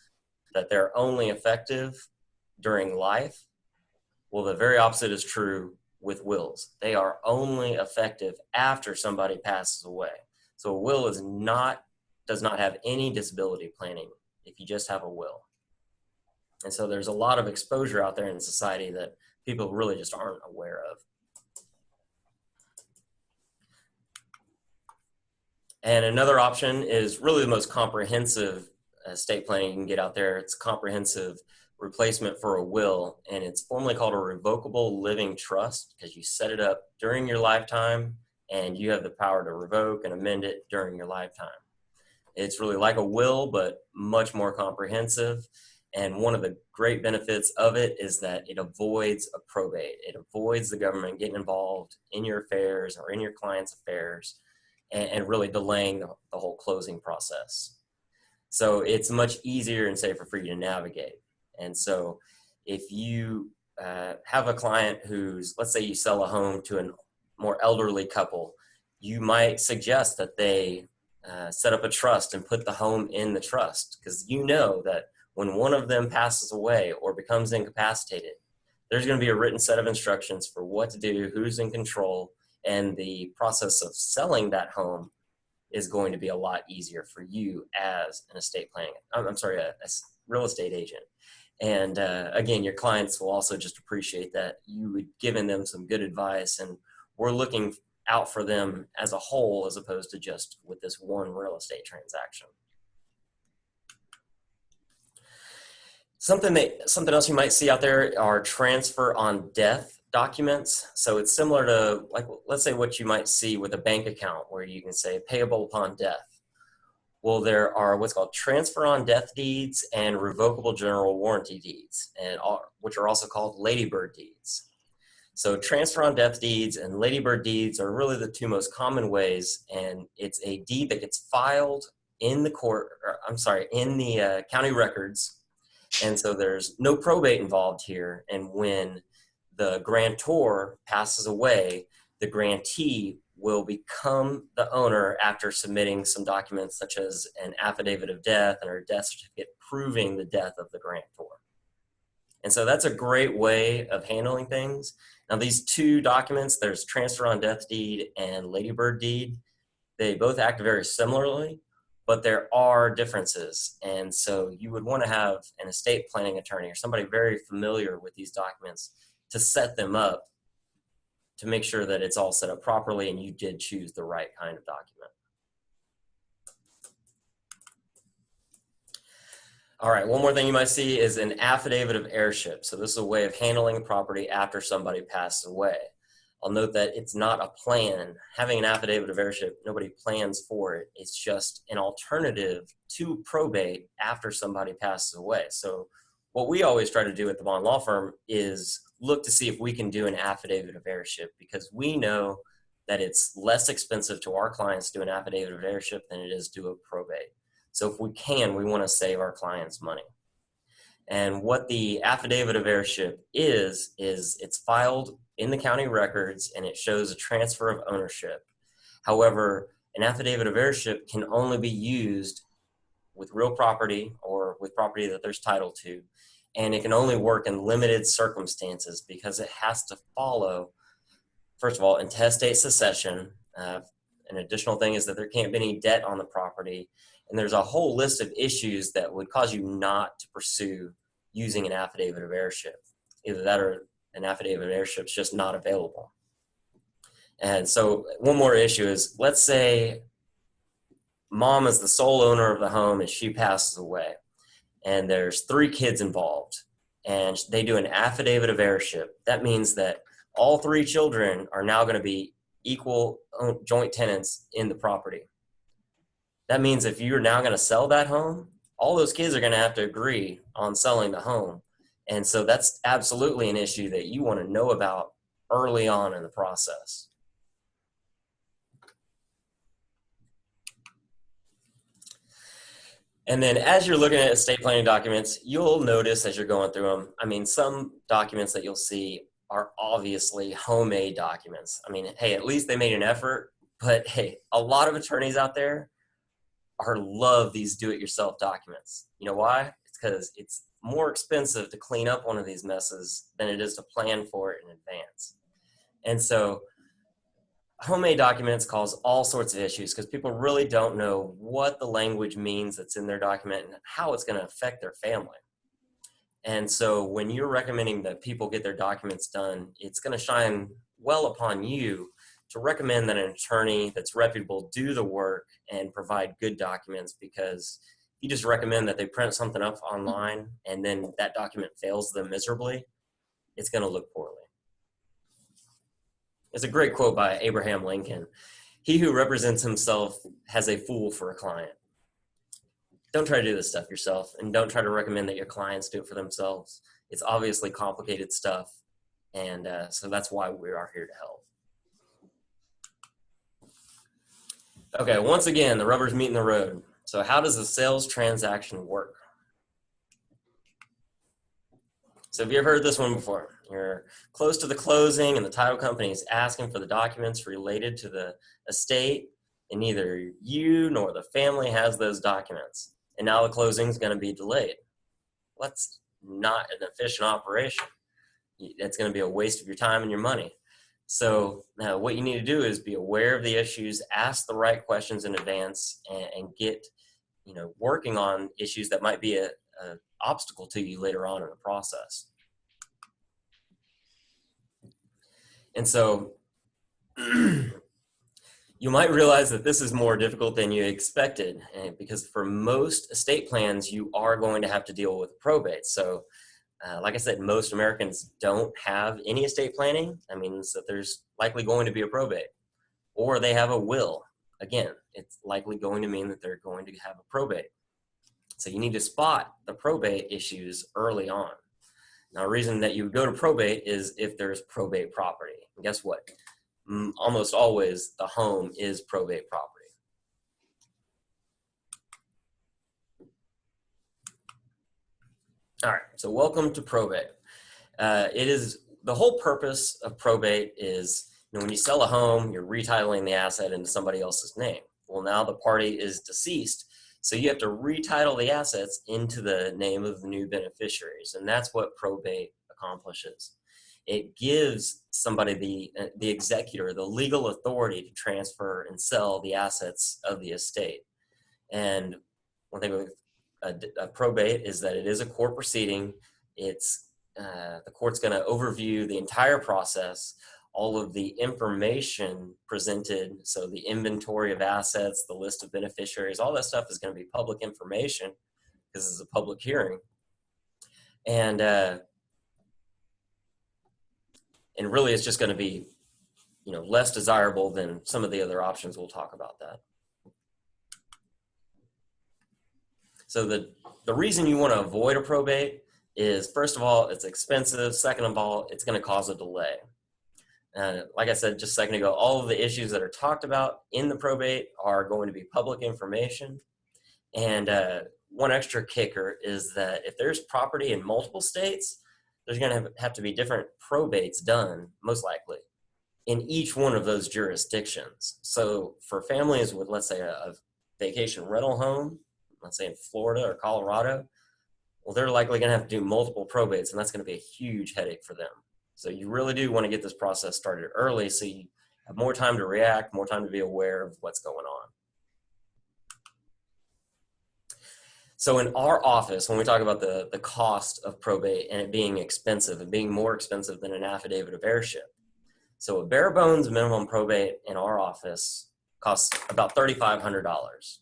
that they're only effective during life. Well, the very opposite is true with wills. They are only effective after somebody passes away. So a will does not have any disability planning if you just have a will. And so there's a lot of exposure out there in society that people really just aren't aware of. And another option is really the most comprehensive estate planning you can get out there. It's a comprehensive replacement for a will, and it's formally called a revocable living trust because you set it up during your lifetime and you have the power to revoke and amend it during your lifetime. It's really like a will, but much more comprehensive. And one of the great benefits of it is that it avoids a probate. It avoids the government getting involved in your affairs or in your client's affairs and really delaying the whole closing process. So it's much easier and safer for you to navigate. And so if you have a client who's, let's say you sell a home to a more elderly couple, you might suggest that they set up a trust and put the home in the trust, because you know that when one of them passes away or becomes incapacitated, there's going to be a written set of instructions for what to do, who's in control, and the process of selling that home is going to be a lot easier for you as an estate planning, a real estate agent. And again, your clients will also just appreciate that you had given them some good advice, and we're looking out for them as a whole as opposed to just with this one real estate transaction. Something else you might see out there are transfer on death documents. So it's similar to, like, let's say what you might see with a bank account where you can say payable upon death. Well, there are what's called transfer on death deeds and revocable general warranty deeds, which are also called ladybird deeds. So transfer on death deeds and ladybird deeds are really the two most common ways, and it's a deed that gets filed in the county records. And so there's no probate involved here. And when the grantor passes away, the grantee will become the owner after submitting some documents such as an affidavit of death and a death certificate proving the death of the grantor. And so that's a great way of handling things. Now, these two documents, there's transfer on death deed and ladybird deed. They both act very similarly, but there are differences. And so you would want to have an estate planning attorney or somebody very familiar with these documents to set them up to make sure that it's all set up properly and you did choose the right kind of document. All right, one more thing you might see is an affidavit of heirship. So this is a way of handling property after somebody passes away. I'll note that it's not a plan. Having an affidavit of heirship, nobody plans for it. It's just an alternative to probate after somebody passes away. So what we always try to do at the Bond Law Firm is look to see if we can do an affidavit of heirship, because we know that it's less expensive to our clients to do an affidavit of heirship than it is to do a probate. So if we can, we want to save our clients money. And what the affidavit of heirship is it's filed in the county records and it shows a transfer of ownership. However, an affidavit of heirship can only be used with real property or with property that there's title to. And it can only work in limited circumstances because it has to follow, first of all, intestate succession. An additional thing is that there can't be any debt on the property. And there's a whole list of issues that would cause you not to pursue using an affidavit of heirship. Either that or an affidavit of heirship is just not available. And so one more issue is, let's say mom is the sole owner of the home and she passes away, and there's 3 kids involved, and they do an affidavit of heirship. That means that all 3 children are now going to be equal joint tenants in the property. That means if you're now going to sell that home, all those kids are going to have to agree on selling the home. And so that's absolutely an issue that you want to know about early on in the process. And then as you're looking at estate planning documents, you'll notice as you're going through them, I mean, some documents that you'll see are obviously homemade documents. I mean, hey, at least they made an effort, but hey, a lot of attorneys out there love these do-it-yourself documents. You know why? It's because it's more expensive to clean up one of these messes than it is to plan for it in advance. And so homemade documents cause all sorts of issues because people really don't know what the language means that's in their document and how it's going to affect their family. And so when you're recommending that people get their documents done, it's going to shine well upon you to recommend that an attorney that's reputable do the work and provide good documents, because if you just recommend that they print something up online and then that document fails them miserably, it's going to look poorly. It's a great quote by Abraham Lincoln. He who represents himself has a fool for a client. Don't try to do this stuff yourself, and don't try to recommend that your clients do it for themselves. It's obviously complicated stuff, and so that's why we are here to help. Okay, once again, the rubber's meeting the road. So how does a sales transaction work? So have you ever heard this one before? You're close to the closing and the title company is asking for the documents related to the estate, and neither you nor the family has those documents. And now the closing is going to be delayed. Well, that's not an efficient operation. It's going to be a waste of your time and your money. So what you need to do is be aware of the issues, ask the right questions in advance, and get, working on issues that might be an obstacle to you later on in the process. And so you might realize that this is more difficult than you expected, because for most estate plans, you are going to have to deal with probate. So like I said, most Americans don't have any estate planning. That means that there's likely going to be a probate, or they have a will. Again, it's likely going to mean that they're going to have a probate. So you need to spot the probate issues early on. Now, a reason that you would go to probate is if there's probate property. And guess what? Almost always the home is probate property. All right, so welcome to probate. The whole purpose of probate is, when you sell a home, you're retitling the asset into somebody else's name. Well, now the party is deceased, so you have to retitle the assets into the name of the new beneficiaries, and that's what probate accomplishes. It gives somebody, the executor, the legal authority to transfer and sell the assets of the estate. And one thing with a probate is that it is a court proceeding. It's the court's going to overview the entire process, all of the information presented, so the inventory of assets, the list of beneficiaries, all that stuff is going to be public information because it's a public hearing. And really it's just going to be, less desirable than some of the other options. We'll talk about that. So the reason you want to avoid a probate is, first of all, it's expensive. Second of all, it's going to cause a delay. Like I said just a second ago, all of the issues that are talked about in the probate are going to be public information. And one extra kicker is that if there's property in multiple states, there's going to have to be different probates done, most likely, in each one of those jurisdictions. So for families with, let's say, a vacation rental home, let's say in Florida or Colorado, well, they're likely going to have to do multiple probates, and that's going to be a huge headache for them. So you really do want to get this process started early so you have more time to react, more time to be aware of what's going on. So in our office, when we talk about the cost of probate and it being expensive and being more expensive than an affidavit of heirship, so a bare bones minimum probate in our office costs about $3,500.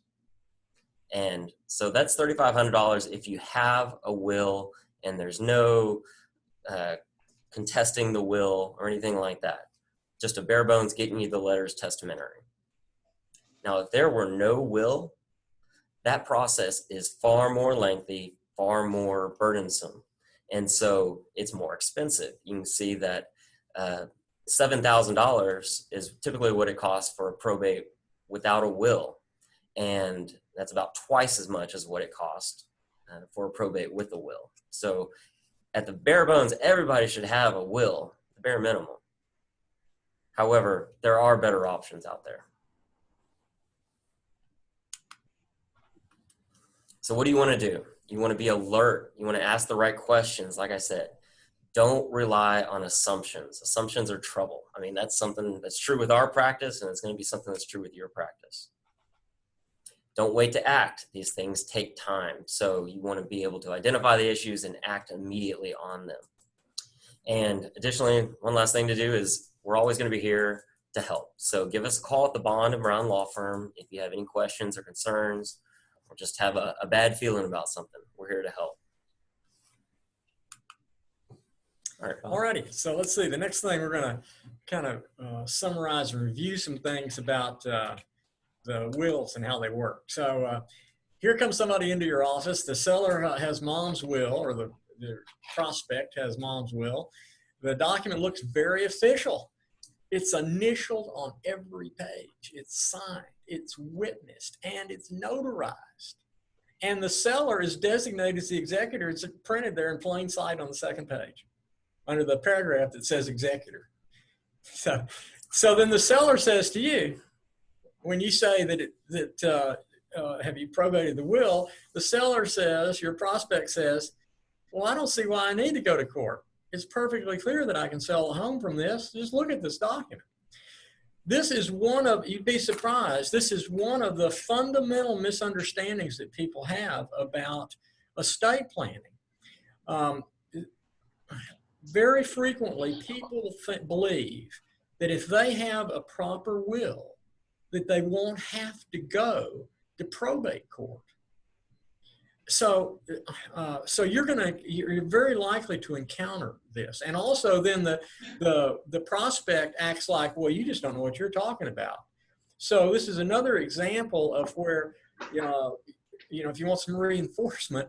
And so that's $3,500 if you have a will and there's no contesting the will or anything like that. Just a bare bones getting you the letters testamentary. Now, if there were no will, that process is far more lengthy, far more burdensome. And so it's more expensive. You can see that $7,000 is typically what it costs for a probate without a will. And that's about twice as much as what it costs for a probate with a will. So at the bare bones, everybody should have a will, the bare minimum. However, there are better options out there. So what do you want to do? You want to be alert. You want to ask the right questions. Like I said, don't rely on assumptions. Assumptions are trouble. I mean, that's something that's true with our practice, and it's going to be something that's true with your practice. Don't wait to act. These things take time. So you want to be able to identify the issues and act immediately on them. And additionally, one last thing to do is we're always going to be here to help. So give us a call at the Bond and Brown Law Firm if you have any questions or concerns, or just have a bad feeling about something. We're here to help. All right.
All righty. So let's see. The next thing we're going to kind of summarize and review some things about the wills and how they work. So here comes somebody into your office. The seller has mom's will, or the prospect has mom's will. The document looks very official. It's initialed on every page. It's signed, it's witnessed, and it's notarized. And the seller is designated as the executor. It's printed there in plain sight on the second page under the paragraph that says executor. So then the seller says to you, when you say that have you probated the will, the seller says, your prospect says, well, I don't see why I need to go to court. It's perfectly clear that I can sell a home from this. Just look at this document. This is one of, you'd be surprised, this is one of the fundamental misunderstandings that people have about estate planning. Very frequently, people believe that if they have a proper will, that they won't have to go to probate court. So you're very likely to encounter this. And also then the prospect acts like, well, you just don't know what you're talking about. So this is another example of where, if you want some reinforcement,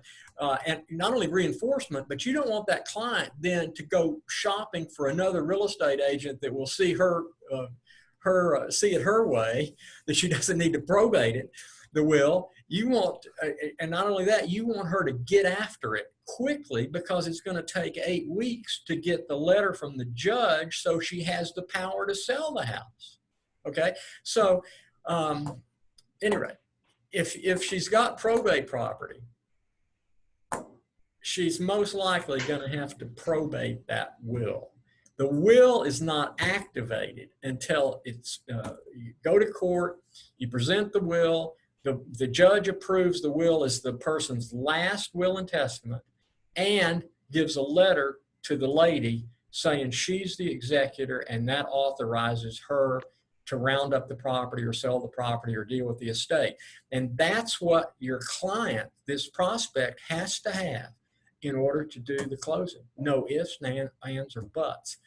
and not only reinforcement, but you don't want that client then to go shopping for another real estate agent that will see see it her way, that she doesn't need to probate it, the will. You want, and not only that, you want her to get after it quickly, because it's going to take 8 weeks to get the letter from the judge so she has the power to sell the house. Okay, so anyway, if she's got probate property, she's most likely going to have to probate that will. The will is not activated until it's you go to court, you present the will, the judge approves the will as the person's last will and testament, and gives a letter to the lady saying she's the executor and that authorizes her to round up the property or sell the property or deal with the estate. And that's what your client, this prospect, has to have in order to do the closing. No ifs, ands, or buts.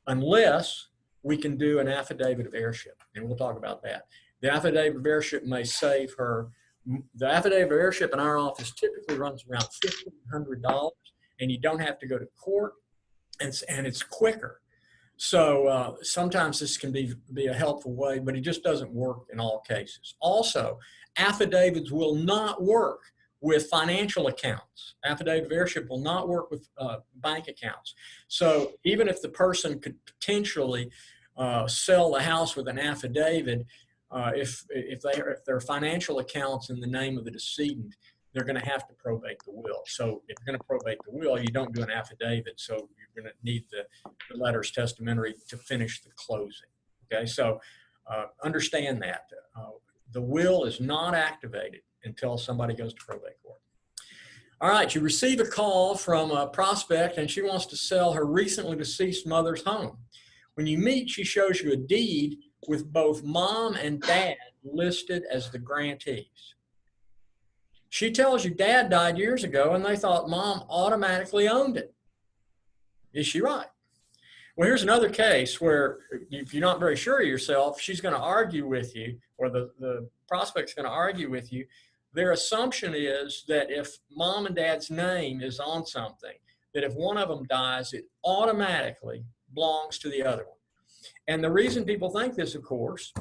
Unless we can do an affidavit of heirship, and we'll talk about that. The affidavit of heirship may save her. The affidavit of heirship in our office typically runs around $1,500, and you don't have to go to court, and it's quicker. So sometimes this can be a helpful way, but it just doesn't work in all cases. Also, affidavits will not work with financial accounts. Affidavit of heirship will not work with bank accounts. So even if the person could potentially sell the house with an affidavit, if there are financial accounts in the name of the decedent, they're going to have to probate the will. So if you're going to probate the will, you don't do an affidavit. So you're going to need the letters testamentary to finish the closing. Okay, so understand that. The will is not activated until somebody goes to probate court. All right, you receive a call from a prospect and she wants to sell her recently deceased mother's home. When you meet, she shows you a deed with both mom and dad listed as the grantees. She tells you dad died years ago and they thought mom automatically owned it. Is she right? Well, here's another case where if you're not very sure of yourself, she's going to argue with you, or the prospect's going to argue with you. Their assumption is that if mom and dad's name is on something, that if one of them dies, it automatically belongs to the other one. And the reason people think this, of course,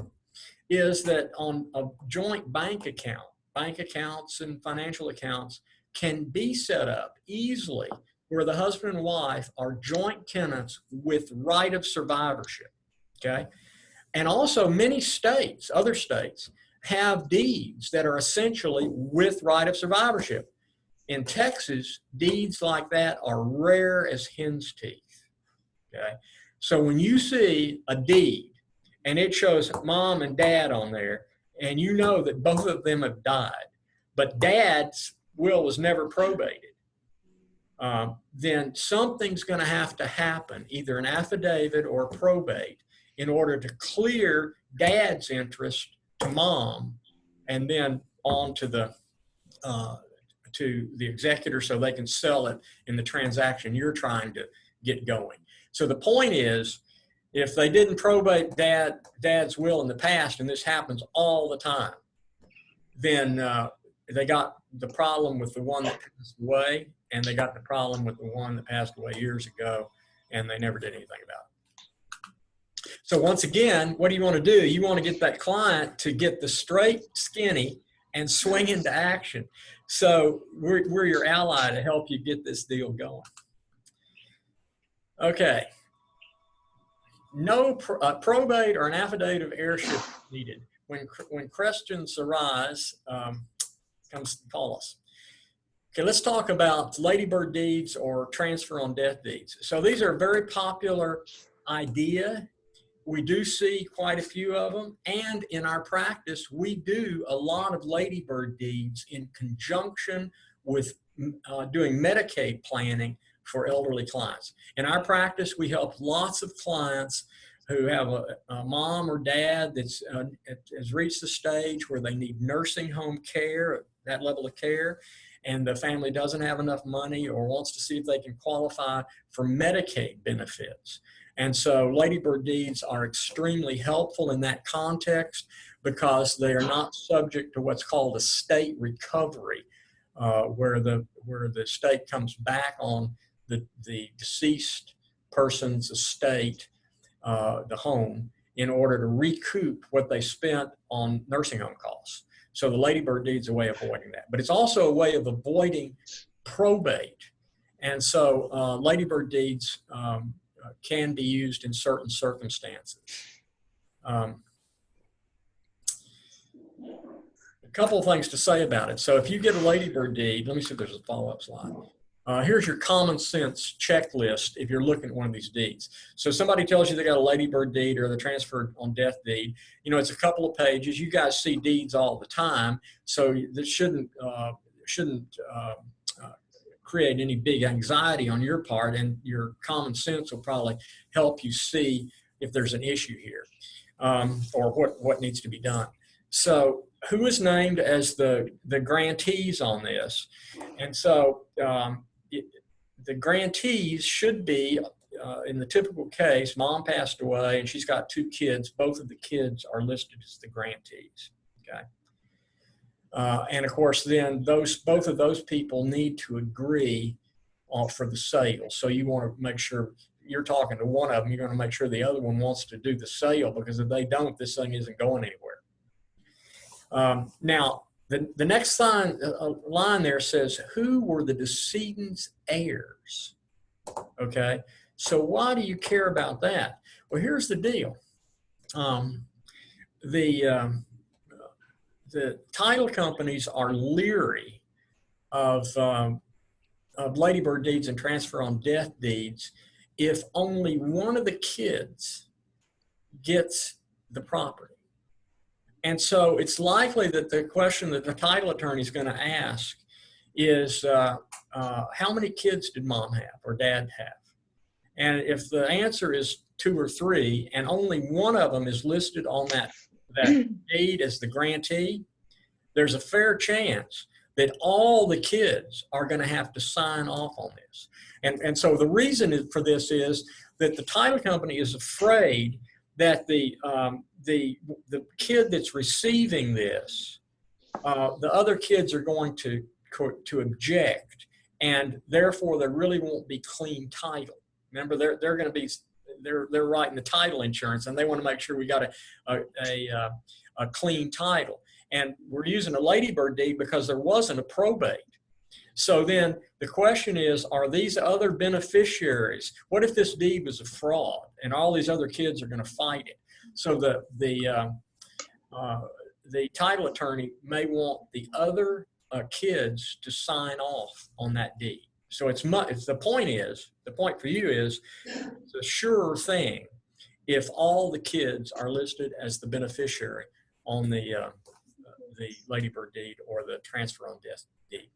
is that on a joint bank account, bank accounts and financial accounts can be set up easily where the husband and wife are joint tenants with right of survivorship, okay? And also many states, other states, have deeds that are essentially with right of survivorship. In Texas, deeds like that are rare as hen's teeth, okay? So when you see a deed and it shows mom and dad on there, and you know that both of them have died, but dad's will was never probated, then something's going to have to happen, either an affidavit or probate, in order to clear dad's interest to mom and then on to the executor so they can sell it in the transaction you're trying to get going. So the point is, if they didn't probate dad's will in the past, and this happens all the time, then they got the problem with the one that passed away, and they got the problem with the one that passed away years ago, and they never did anything about it. So once again, what do you want to do? You want to get that client to get the straight skinny and swing into action. So we're your ally to help you get this deal going. Okay. No probate or an affidavit of heirship needed. When questions arise, come call us. Okay, let's talk about ladybird deeds or transfer on death deeds. So these are a very popular idea. We do see quite a few of them, and in our practice, we do a lot of ladybird deeds in conjunction with doing Medicaid planning for elderly clients. In our practice, we help lots of clients who have a mom or dad that's has reached the stage where they need nursing home care, that level of care, and the family doesn't have enough money or wants to see if they can qualify for Medicaid benefits. And so ladybird deeds are extremely helpful in that context because they are not subject to what's called a state recovery, where the state comes back on the deceased person's estate, the home, in order to recoup what they spent on nursing home costs. So the ladybird deed's a way of avoiding that. But it's also a way of avoiding probate. And so ladybird deeds can be used in certain circumstances. A couple of things to say about it. So if you get a ladybird deed, let me see if there's a follow-up slide. Here's your common sense checklist if you're looking at one of these deeds. So somebody tells you they got a ladybird deed or the transfer on death deed. You know, it's a couple of pages. You guys see deeds all the time, so this shouldn't create any big anxiety on your part, and your common sense will probably help you see if there's an issue here, or what needs to be done. So who is named as the grantees on this? And so the grantees should be, in the typical case, mom passed away and she's got 2 kids. Both of the kids are listed as the grantees. Okay. And of course, then both of those people need to agree for the sale. So you want to make sure you're talking to one of them. You're going to make sure the other one wants to do the sale, because if they don't, this thing isn't going anywhere. Now, the next line there says, who were the decedent's heirs? Okay. So why do you care about that? Well, here's the deal. The title companies are leery of ladybird deeds and transfer on death deeds if only one of the kids gets the property. And so it's likely that the question that the title attorney is going to ask is, how many kids did mom have or dad have? And if the answer is 2 or 3, and only one of them is listed on that deed as the grantee, there's a fair chance that all the kids are going to have to sign off on this. And so the reason for this is that the title company is afraid that the kid that's receiving this, the other kids are going to object, and therefore there really won't be clean title. Remember, they're going to be they're writing the title insurance, and they want to make sure we got a clean title. And we're using a ladybird deed because there wasn't a probate. So then the question is, are these other beneficiaries? What if this deed was a fraud and all these other kids are going to fight it? So the title attorney may want the other kids to sign off on that deed. So the point for you is, it's a sure thing if all the kids are listed as the beneficiary on the ladybird deed or the transfer on death deed.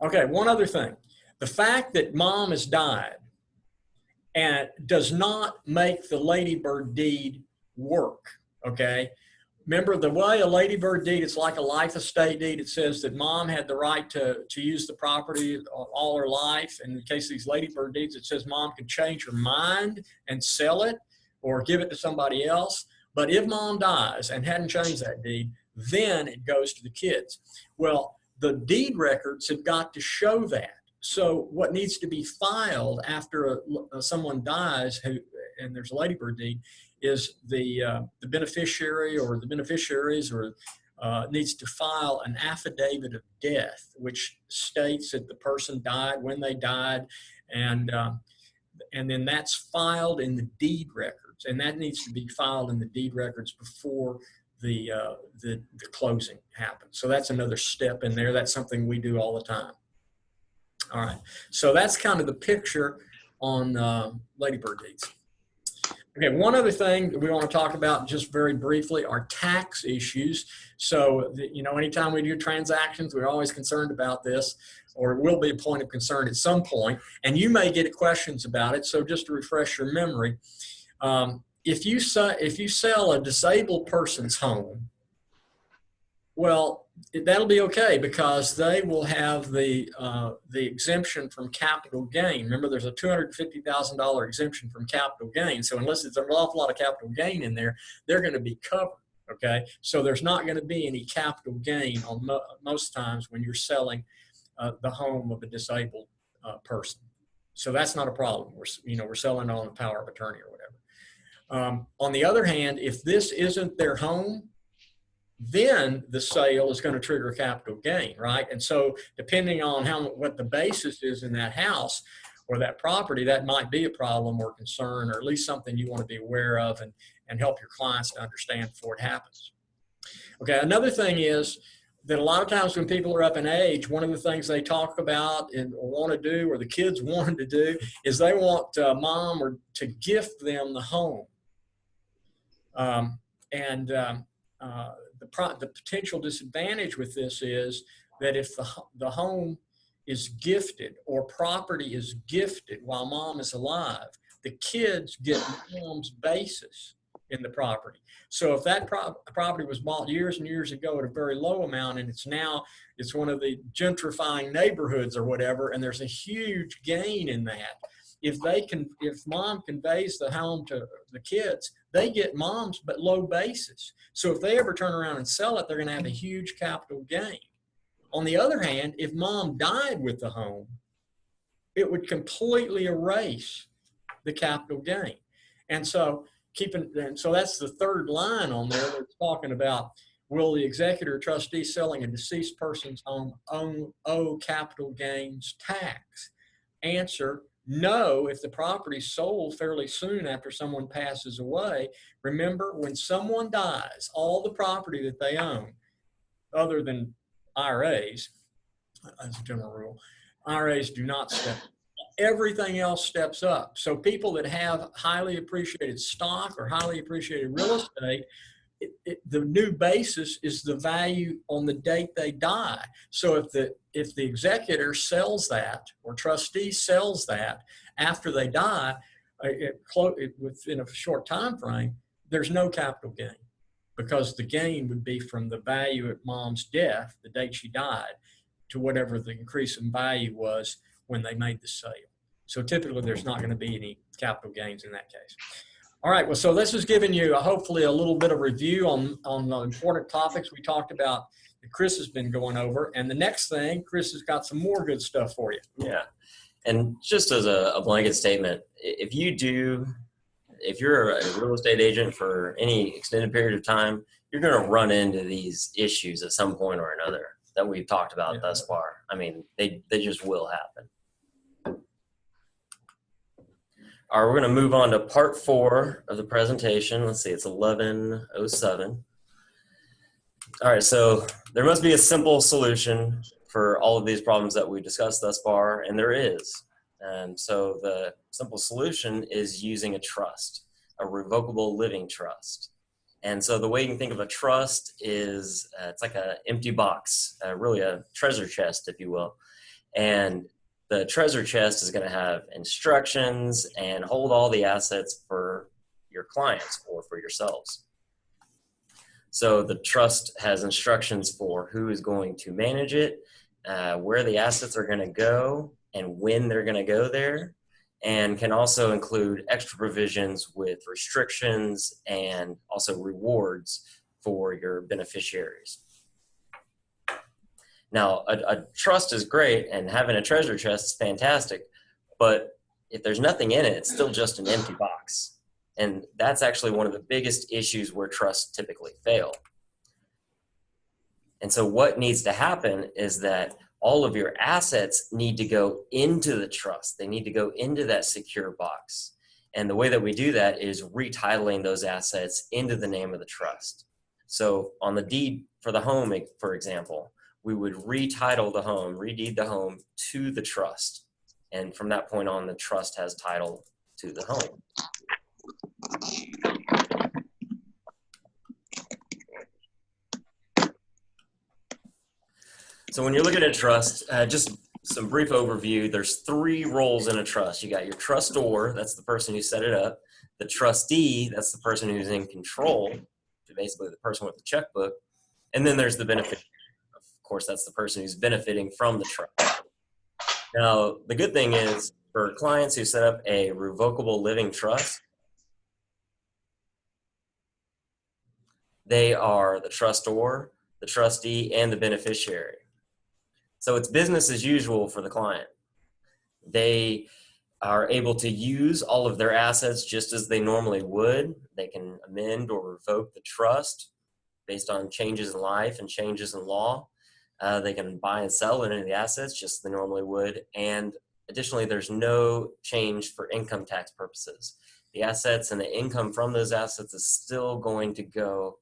Okay, one other thing. The fact that mom has died and does not make the ladybird deed work, okay? Remember, the way a ladybird deed, it's like a life estate deed. It says that mom had the right to use the property all her life. And in the case of these ladybird deeds, it says mom can change her mind and sell it or give it to somebody else. But if mom dies and hadn't changed that deed, then it goes to the kids. Well, the deed records have got to show that. So what needs to be filed after someone dies and there's a ladybird deed is the beneficiary or the beneficiaries needs to file an affidavit of death, which states that the person died, when they died, and then that's filed in the deed records, and that needs to be filed in the deed records before the closing happens. So that's another step in there. That's something we do all the time. All right, so that's kind of the picture on ladybird deeds. Okay, one other thing that we want to talk about just very briefly are tax issues. So, anytime we do transactions, we're always concerned about this, or it will be a point of concern at some point, and you may get questions about it. So just to refresh your memory, if you sell a disabled person's home, well, that'll be okay because they will have the exemption from capital gain. Remember, there's a $250,000 exemption from capital gain. So unless there's an awful lot of capital gain in there, they're going to be covered. Okay, so there's not going to be any capital gain on most times when you're selling the home of a disabled person. So that's not a problem. We're selling on the power of attorney or whatever. On the other hand, if this isn't their home, then the sale is going to trigger capital gain, right? And so depending on what the basis is in that house or that property, that might be a problem or concern, or at least something you want to be aware of and help your clients to understand before it happens. Okay, another thing is that a lot of times when people are up in age, one of the things they talk about or want to do, or the kids want to do, is they want mom to gift them the home. The potential disadvantage with this is that if the home is gifted or property is gifted while mom is alive, the kids get mom's basis in the property. So if that property was bought years and years ago at a very low amount, and it's one of the gentrifying neighborhoods or whatever, and there's a huge gain in that, if mom conveys the home to the kids, they get mom's but low basis. So if they ever turn around and sell it, they're going to have a huge capital gain. On the other hand, if mom died with the home, it would completely erase the capital gain. And so that's the third line on there that's talking about, will the executor or trustee selling a deceased person's home owe capital gains tax? Answer, no, if the property sold fairly soon after someone passes away. Remember, when someone dies, all the property that they own, other than IRAs, as a general rule, IRAs do not step up. Everything else steps up. So people that have highly appreciated stock or highly appreciated real estate, the new basis is the value on the date they die. So if the executor sells that or trustee sells that after they die, within a short time frame, there's no capital gain, because the gain would be from the value at mom's death, the date she died, to whatever the increase in value was when they made the sale. So typically there's not going to be any capital gains in that case. All right, well, so this has given you hopefully a little bit of review on the important topics we talked about that Chris has been going over. And the next thing, Chris has got some more good stuff for you.
Yeah, and just as a blanket statement, if you're a real estate agent for any extended period of time, you're going to run into these issues at some point or another that we've talked about thus far. I mean, they just will happen. All right, we're going to move on to part 4 of the presentation. Let's see, it's 11:07. All right, so there must be a simple solution for all of these problems that we discussed thus far, and there is. And so the simple solution is using a trust, a revocable living trust. And so the way you can think of a trust is it's like an empty box, really a treasure chest, if you will. And the treasure chest is going to have instructions and hold all the assets for your clients or for yourselves. So the trust has instructions for who is going to manage it, where the assets are going to go, and when they're going to go there, and can also include extra provisions with restrictions and also rewards for your beneficiaries. Now, a trust is great, and having a treasure chest is fantastic, but if there's nothing in it, it's still just an empty box. And that's actually one of the biggest issues where trusts typically fail. And so what needs to happen is that all of your assets need to go into the trust. They need to go into that secure box. And the way that we do that is retitling those assets into the name of the trust. So on the deed for the home, for example, we would retitle the home, redeed the home to the trust. And from that point on, the trust has title to the home. So when you're looking at a trust, just some brief overview, there's 3 roles in a trust. You got your trustor, that's the person who set it up. The trustee, that's the person who's in control, basically the person with the checkbook. And then there's the beneficiary. Of course, that's the person who's benefiting from the trust. Now, the good thing is for clients who set up a revocable living trust, they are the trustor, the trustee, and the beneficiary. So it's business as usual for the client. They are able to use all of their assets just as they normally would. They can amend or revoke the trust based on changes in life and changes in law. They can buy and sell any of the assets just as they normally would. And additionally, there's no change for income tax purposes. The assets and the income from those assets is still going to go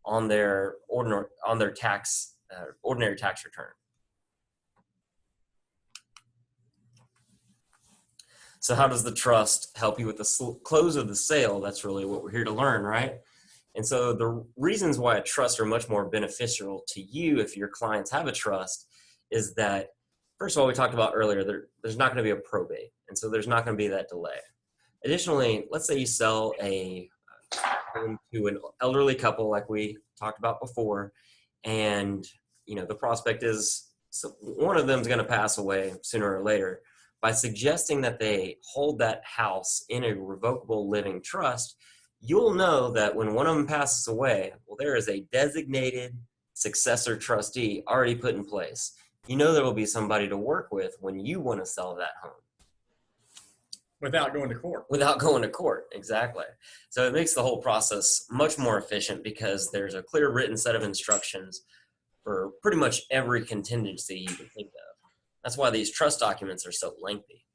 on their ordinary tax return. So how does the trust help you with the close of the sale? That's really what we're here to learn, right? And so the reasons why a trust are much more beneficial to you if your clients have a trust is that, first of all, we talked about earlier, there's not going to be a probate. And so there's not going to be that delay. Additionally, let's say you sell a home to an elderly couple like we talked about before, and the prospect is one of them is going to pass away sooner or later. By suggesting that they hold that house in a revocable living trust, you'll know that when one of them passes away, well, there is a designated successor trustee already put in place. You know there will be somebody to work with when you want to sell that home.
Without going to court.
Without going to court, exactly. So it makes the whole process much more efficient because there's a clear written set of instructions for pretty much every contingency you can think of. That's why these trust documents are so lengthy.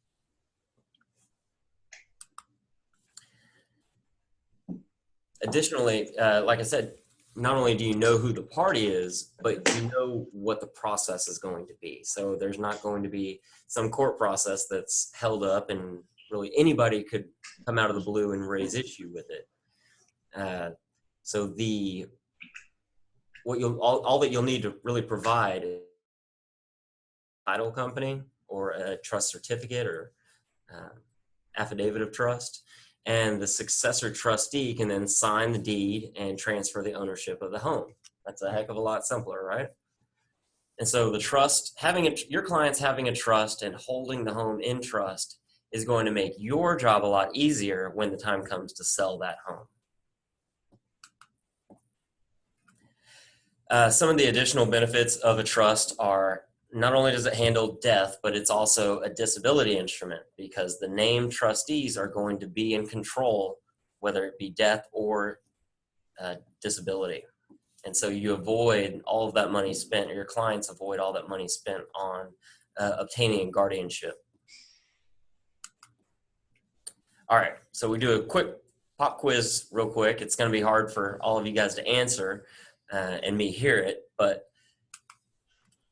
Additionally, like I said, not only do you know who the party is, but you know what the process is going to be. So there's not going to be some court process that's held up and really anybody could come out of the blue and raise issue with it. So all that you'll need to really provide is a title company or a trust certificate or affidavit of trust, and the successor trustee can then sign the deed and transfer the ownership of the home. That's a heck of a lot simpler, right? And so the trust, your clients having a trust and holding the home in trust is going to make your job a lot easier when the time comes to sell that home. Some of the additional benefits of a trust are not only does it handle death, but it's also a disability instrument because the named trustees are going to be in control, whether it be death or disability. And so you avoid all of that money spent, or your clients avoid all that money spent on obtaining a guardianship. All right, so we do a quick pop quiz real quick. It's going to be hard for all of you guys to answer and me hear it, but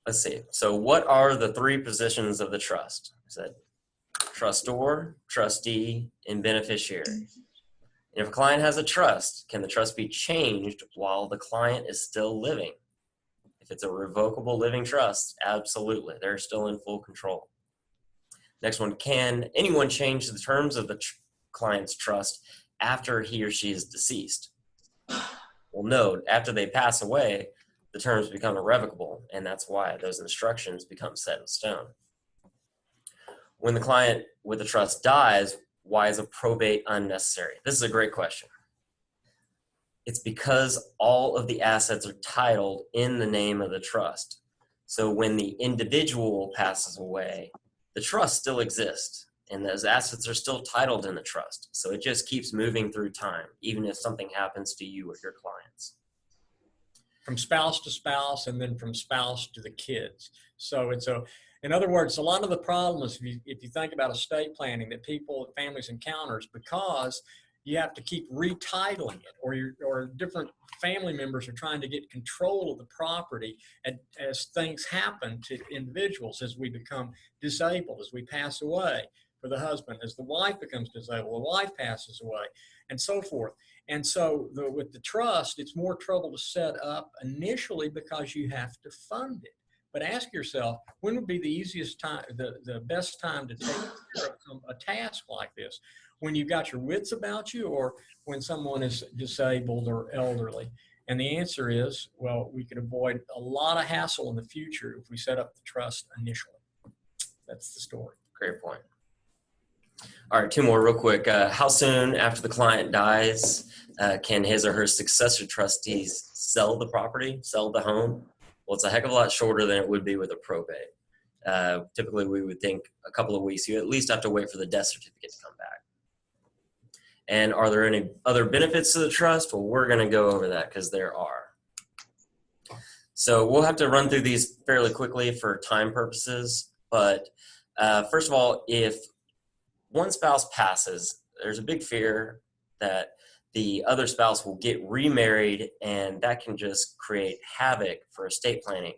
let's see. So what are the three positions of the trust? I said trustor, trustee, and beneficiary. And if a client has a trust, can the trust be changed while the client is still living? If it's a revocable living trust, absolutely. They're still in full control. Next one, can anyone change the terms of the client's trust after he or she is deceased? Well, no, after they pass away, the terms become irrevocable, and that's why those instructions become set in stone. When the client with the trust dies, why is a probate unnecessary? This is a great question. It's because all of the assets are titled in the name of the trust. So when the individual passes away, the trust still exists, and those assets are still titled in the trust. So it just keeps moving through time, even if something happens to you or your clients.
From spouse to spouse, and then from spouse to the kids. So in other words, a lot of the problems, if you think about estate planning that families encounters, because you have to keep retitling it, or different family members are trying to get control of the property as things happen to individuals, as we become disabled, as we pass away for the husband, as the wife becomes disabled, the wife passes away, and so forth. And so with the trust, it's more trouble to set up initially because you have to fund it. But ask yourself, when would be the easiest time, the best time to take care of a task like this? When you've got your wits about you, or when someone is disabled or elderly? And the answer is, well, we could avoid a lot of hassle in the future if we set up the trust initially. That's the story.
Great point. All right, two more real quick. How soon after the client dies can his or her successor trustees sell the property, sell the home? Well, it's a heck of a lot shorter than it would be with a probate. Typically, we would think a couple of weeks. You at least have to wait for the death certificate to come back. And are there any other benefits to the trust? Well, we're going to go over that because there are. So we'll have to run through these fairly quickly for time purposes. But first of all, if one spouse passes, there's a big fear that the other spouse will get remarried, and that can just create havoc for estate planning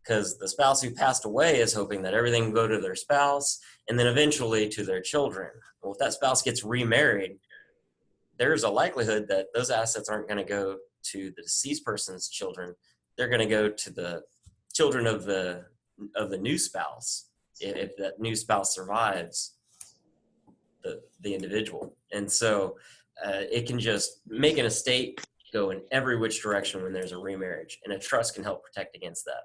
because the spouse who passed away is hoping that everything will go to their spouse and then eventually to their children. Well, if that spouse gets remarried, there's a likelihood that those assets aren't going to go to the deceased person's children. They're going to go to the children of the of the new spouse, if that new spouse survives the individual. And so it can just make an estate go in every which direction when there's a remarriage, and a trust can help protect against that.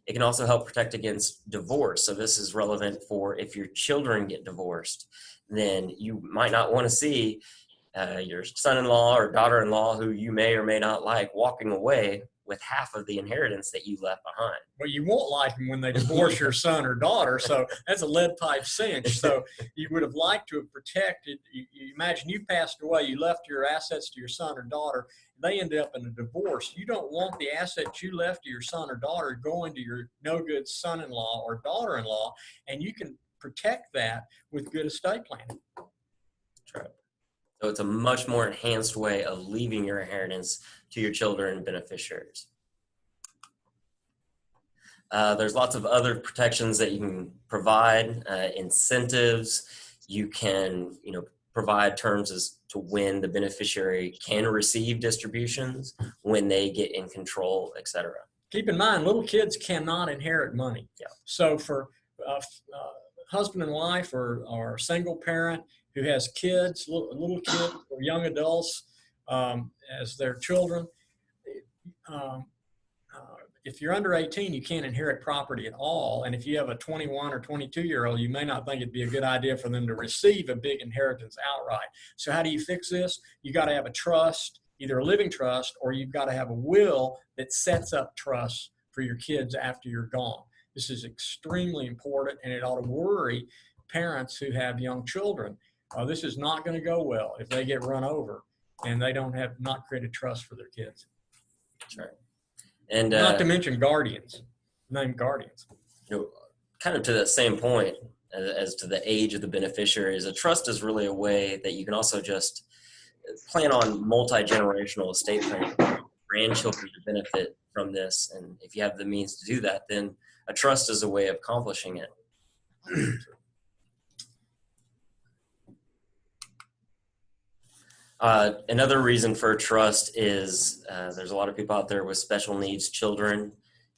It can also help protect against divorce. So this is relevant for if your children get divorced, then you might not want to see your son-in-law or daughter-in-law, who you may or may not like, walking away with half of the inheritance that you left behind.
Well, you won't like them when they divorce your son or daughter, so that's a lead pipe cinch. So you would have liked to have protected. You imagine you passed away, you left your assets to your son or daughter, they end up in a divorce. You don't want the assets you left to your son or daughter going to your no-good son-in-law or daughter-in-law, and you can protect that with good estate planning.
That's right. So it's a much more enhanced way of leaving your inheritance to your children and beneficiaries. There's lots of other protections that you can provide, incentives. You can, provide terms as to when the beneficiary can receive distributions, when they get in control, etc.
Keep in mind, little kids cannot inherit money.
Yeah.
So for husband and wife or single parent who has kids, little kids or young adults as their children, if you're under 18, you can't inherit property at all. And if you have a 21 or 22-year-old, you may not think it'd be a good idea for them to receive a big inheritance outright. So how do you fix this? You got to have a trust, either a living trust, or you've got to have a will that sets up trusts for your kids after you're gone. This is extremely important, and it ought to worry parents who have young children. This is not going to go well if they get run over and they don't have not created trust for their kids.
That's right. And
not to mention guardians, named guardians.
Kind of to that same point as to the age of the beneficiaries, a trust is really a way that you can also just plan on multi-generational estate planning. Grandchildren to benefit from this, and if you have the means to do that, then a trust is a way of accomplishing it. Another reason for a trust is there's a lot of people out there with special needs children,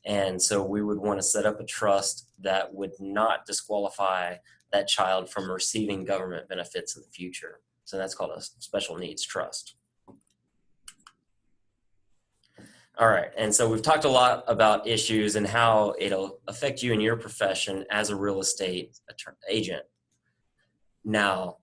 and so we would want to set up a trust that would not disqualify that child from receiving government benefits in the future. So that's called a special needs trust. All right, and so we've talked a lot about issues and how it'll affect you in your profession as a real estate agent. Now,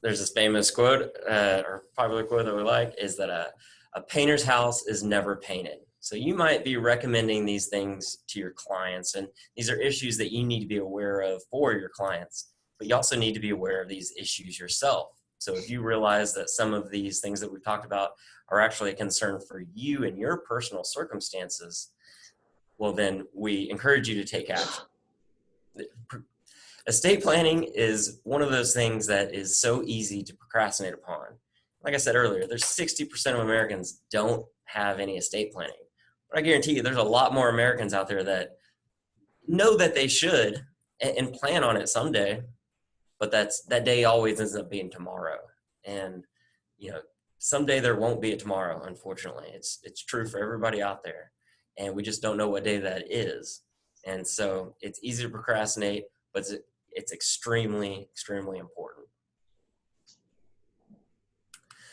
there's this famous quote, or popular quote that we like, is that a painter's house is never painted. So you might be recommending these things to your clients, and these are issues that you need to be aware of for your clients, but you also need to be aware of these issues yourself. So if you realize that some of these things that we've talked about are actually a concern for you and your personal circumstances, well, then we encourage you to take action. Estate planning is one of those things that is so easy to procrastinate upon. Like I said earlier, there's 60% of Americans don't have any estate planning. But I guarantee you there's a lot more Americans out there that know that they should and plan on it someday, but that day always ends up being tomorrow. And, someday there won't be a tomorrow, unfortunately. It's true for everybody out there. And we just don't know what day that is. And so it's easy to procrastinate, but it's extremely, extremely important.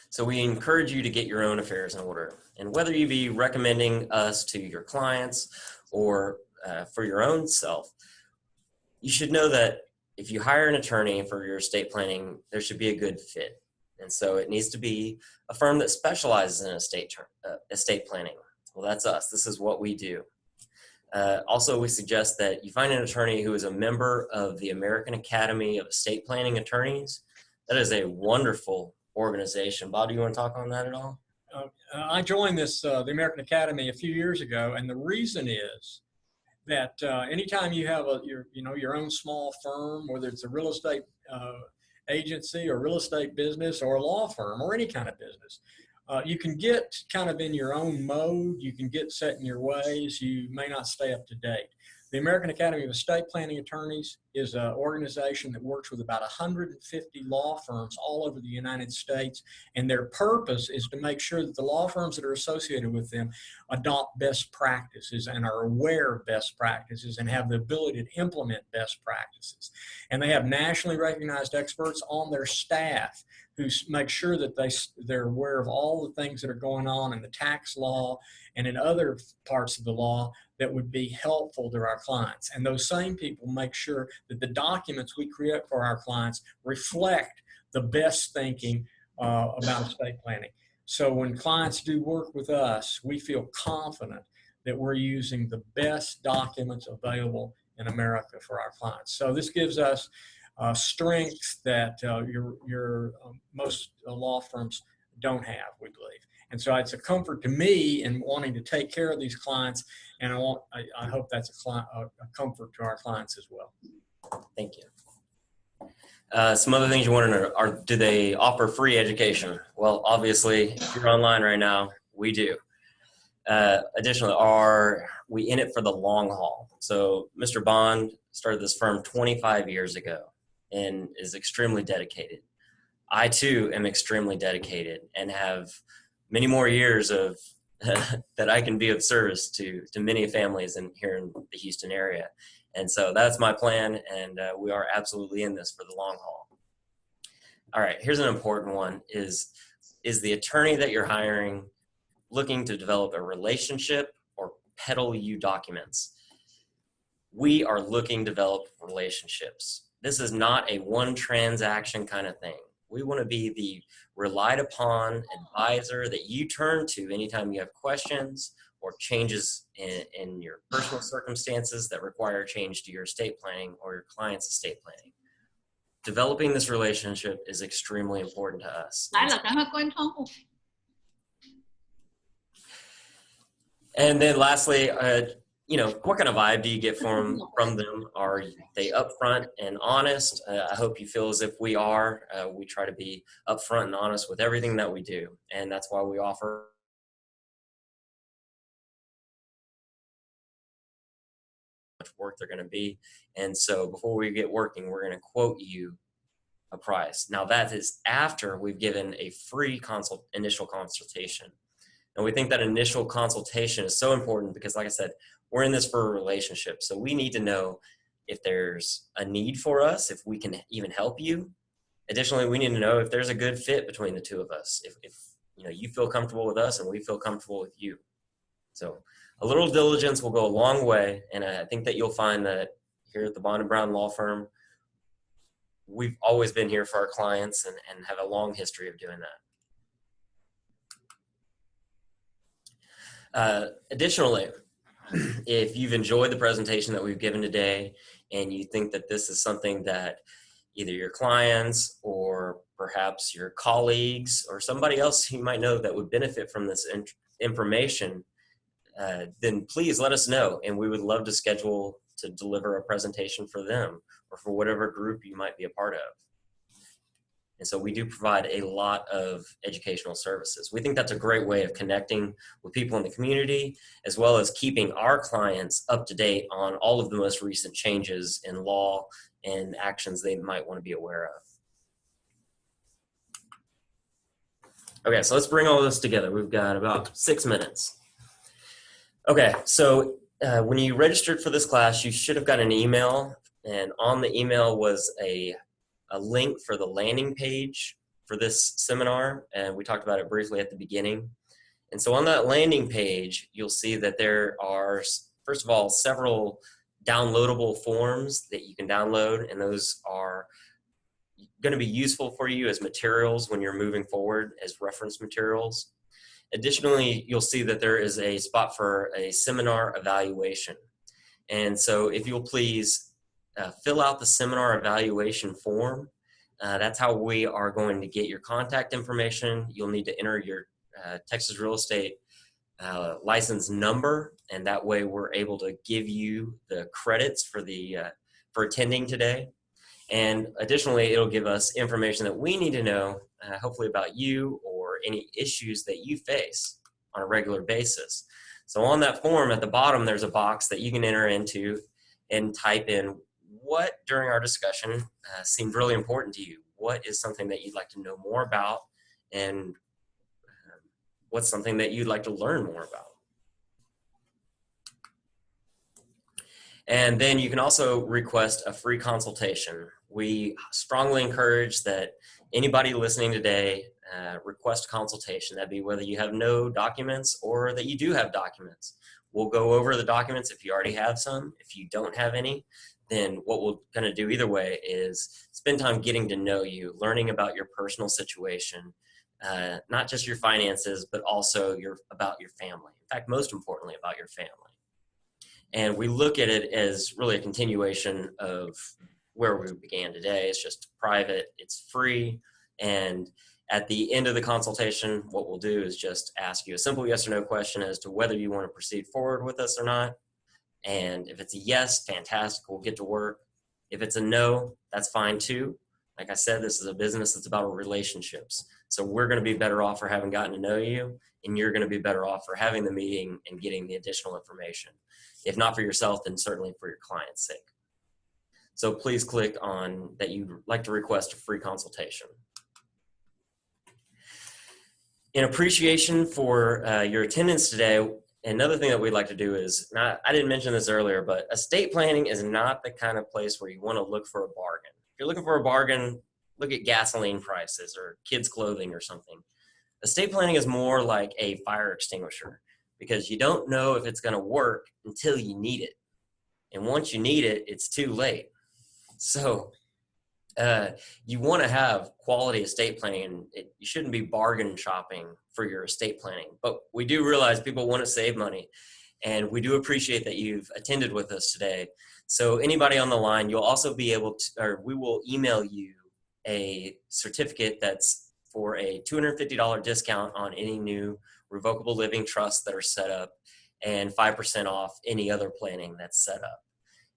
So we encourage you to get your own affairs in order. And whether you be recommending us to your clients or for your own self, you should know that if you hire an attorney for your estate planning, there should be a good fit. And so it needs to be a firm that specializes in estate planning. Well, that's us. This is what we do. Also, we suggest that you find an attorney who is a member of the American Academy of Estate Planning Attorneys. That is a wonderful organization. Bob, do you want to talk on that at all?
I joined the American Academy a few years ago, and the reason is that anytime you have your own small firm, whether it's a real estate agency or real estate business or a law firm or any kind of business, you can get kind of in your own mode. You can get set in your ways. You may not stay up to date. The American Academy of Estate Planning Attorneys is an organization that works with about 150 law firms all over the United States, and their purpose is to make sure that the law firms that are associated with them adopt best practices and are aware of best practices and have the ability to implement best practices. And they have nationally recognized experts on their staff who make sure that they're aware of all the things that are going on in the tax law and in other parts of the law that would be helpful to our clients. And those same people make sure that the documents we create for our clients reflect the best thinking about estate planning. So when clients do work with us, we feel confident that we're using the best documents available in America for our clients. So this gives us strengths that most law firms don't have, we believe. And so it's a comfort to me in wanting to take care of these clients, and I hope that's a comfort to our clients as well.
Thank you. Some other things you want to know are, do they offer free education? Well, obviously, if you're online right now, we do. Additionally, are we in it for the long haul? So Mr. Bond started this firm 25 years ago and is extremely dedicated. I too am extremely dedicated and have many more years of that I can be of service to many families here in the Houston area. And so that's my plan, and we are absolutely in this for the long haul. All right, here's an important one. Is the attorney that you're hiring looking to develop a relationship or peddle you documents? We are looking to develop relationships. This is not a one transaction kind of thing. We want to be the relied upon advisor that you turn to anytime you have questions or changes in your personal circumstances that require change to your estate planning or your client's estate planning. Developing this relationship is extremely important to us. And then lastly, what kind of vibe do you get from them? Are they upfront and honest? I hope you feel as if we are. We try to be upfront and honest with everything that we do. And that's why we offer much work they're going to be. And so before we get working, we're going to quote you a price. Now that is after we've given a free initial consultation. And we think that initial consultation is so important because, like I said, we're in this for a relationship. So we need to know if there's a need for us, if we can even help you. Additionally, we need to know if there's a good fit between the two of us. If you feel comfortable with us and we feel comfortable with you. So a little diligence will go a long way. And I think that you'll find that here at the Bond & Brown Law Firm, we've always been here for our clients and have a long history of doing that. Additionally, if you've enjoyed the presentation that we've given today and you think that this is something that either your clients or perhaps your colleagues or somebody else you might know that would benefit from this information, then please let us know, and we would love to schedule to deliver a presentation for them or for whatever group you might be a part of. And so we do provide a lot of educational services. We think that's a great way of connecting with people in the community, as well as keeping our clients up to date on all of the most recent changes in law and actions they might want to be aware of. Okay, so let's bring all this together. We've got about 6 minutes. Okay, so when you registered for this class, you should have got an email, and on the email was a link for the landing page for this seminar, and we talked about it briefly at the beginning. And so on that landing page, you'll see that there are, first of all, several downloadable forms that you can download, and those are going to be useful for you as materials when you're moving forward as reference materials. Additionally, you'll see that there is a spot for a seminar evaluation. And so if you'll please fill out the seminar evaluation form. That's how we are going to get your contact information. You'll need to enter your Texas real estate license number, and that way we're able to give you the credits for attending today. And additionally, it'll give us information that we need to know, hopefully about you or any issues that you face on a regular basis. So on that form at the bottom, there's a box that you can enter into and type in what during our discussion seemed really important to you. What is something that you'd like to know more about, and what's something that you'd like to learn more about. And then you can also request a free consultation. We strongly encourage that anybody listening today request a consultation. That'd be whether you have no documents or that you do have documents. We'll go over the documents if you already have some. If you don't have any, then what we're going to do either way is spend time getting to know you, learning about your personal situation, not just your finances, but also about your family. In fact, most importantly, about your family. And we look at it as really a continuation of where we began today. It's just private, it's free. And at the end of the consultation, what we'll do is just ask you a simple yes or no question as to whether you want to proceed forward with us or not. And if it's a yes, fantastic, we'll get to work. If it's a no, that's fine too. Like I said, this is a business that's about relationships. So we're going to be better off for having gotten to know you, and you're going to be better off for having the meeting and getting the additional information. If not for yourself, then certainly for your client's sake. So please click on that you'd like to request a free consultation. In appreciation for your attendance today, another thing that we'd like to do is, I didn't mention this earlier, but estate planning is not the kind of place where you want to look for a bargain. If you're looking for a bargain, look at gasoline prices or kids' clothing or something. Estate planning is more like a fire extinguisher, because you don't know if it's going to work until you need it. And once you need it, it's too late. So you want to have quality estate planning, and you shouldn't be bargain shopping for your estate planning. But we do realize people want to save money, and we do appreciate that you've attended with us today. So anybody on the line, you'll also be able to, or we will email you a certificate that's for a $250 discount on any new revocable living trusts that are set up, and 5% off any other planning that's set up.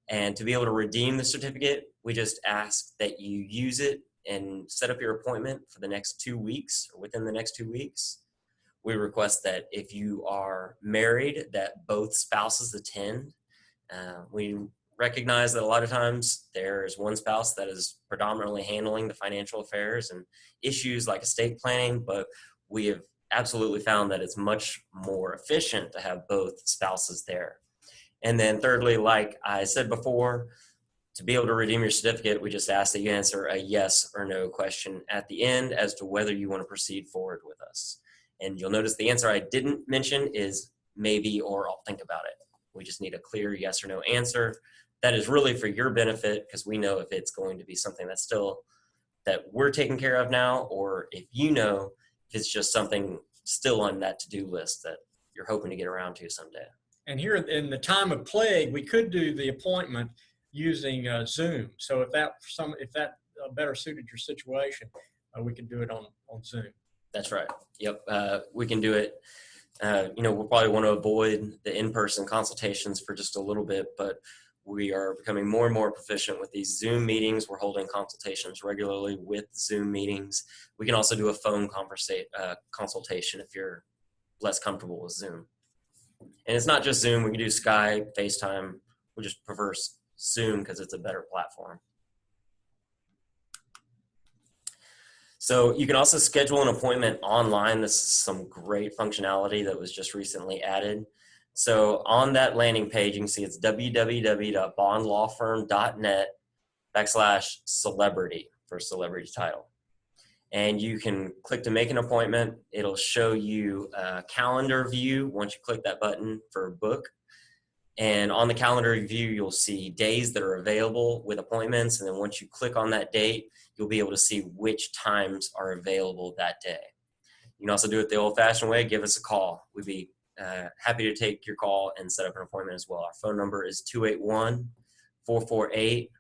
And to be able to redeem the certificate, we just ask that you use it and set up your appointment for the next 2 weeks or within the next 2 weeks. We request that if you are married, that both spouses attend. We recognize that a lot of times there's one spouse that is predominantly handling the financial affairs and issues like estate planning, but we have absolutely found that it's much more efficient to have both spouses there. And then thirdly, like I said before, to be able to redeem your certificate, we just ask that you answer a yes or no question at the end as to whether you want to proceed forward with us. And you'll notice the answer I didn't mention is maybe or I'll think about it. We just need a clear yes or no answer. That is really for your benefit, because we know if it's going to be something that's still that we're taking care of now, or if you know if it's just something still on that to-do list that you're hoping to get around to someday.
And here in the time of plague, we could do the appointment using Zoom. So if that better suited your situation, we could do it on Zoom.
That's right. Yep. We can do it. We'll probably want to avoid the in-person consultations for just a little bit, but we are becoming more and more proficient with these Zoom meetings. We're holding consultations regularly with Zoom meetings. We can also do a phone consultation if you're less comfortable with Zoom. And it's not just Zoom. We can do Skype, FaceTime. We just prefer Zoom because it's a better platform. So you can also schedule an appointment online. This is some great functionality that was just recently added. So on that landing page, you can see it's www.bondlawfirm.net/celebrity for celebrity title. And you can click to make an appointment. It'll show you a calendar view once you click that button for book. And on the calendar view, you'll see days that are available with appointments. And then once you click on that date, you'll be able to see which times are available that day. You can also do it the old-fashioned way. Give us a call. We'd be happy to take your call and set up an appointment as well. Our phone number is 281-448-4100.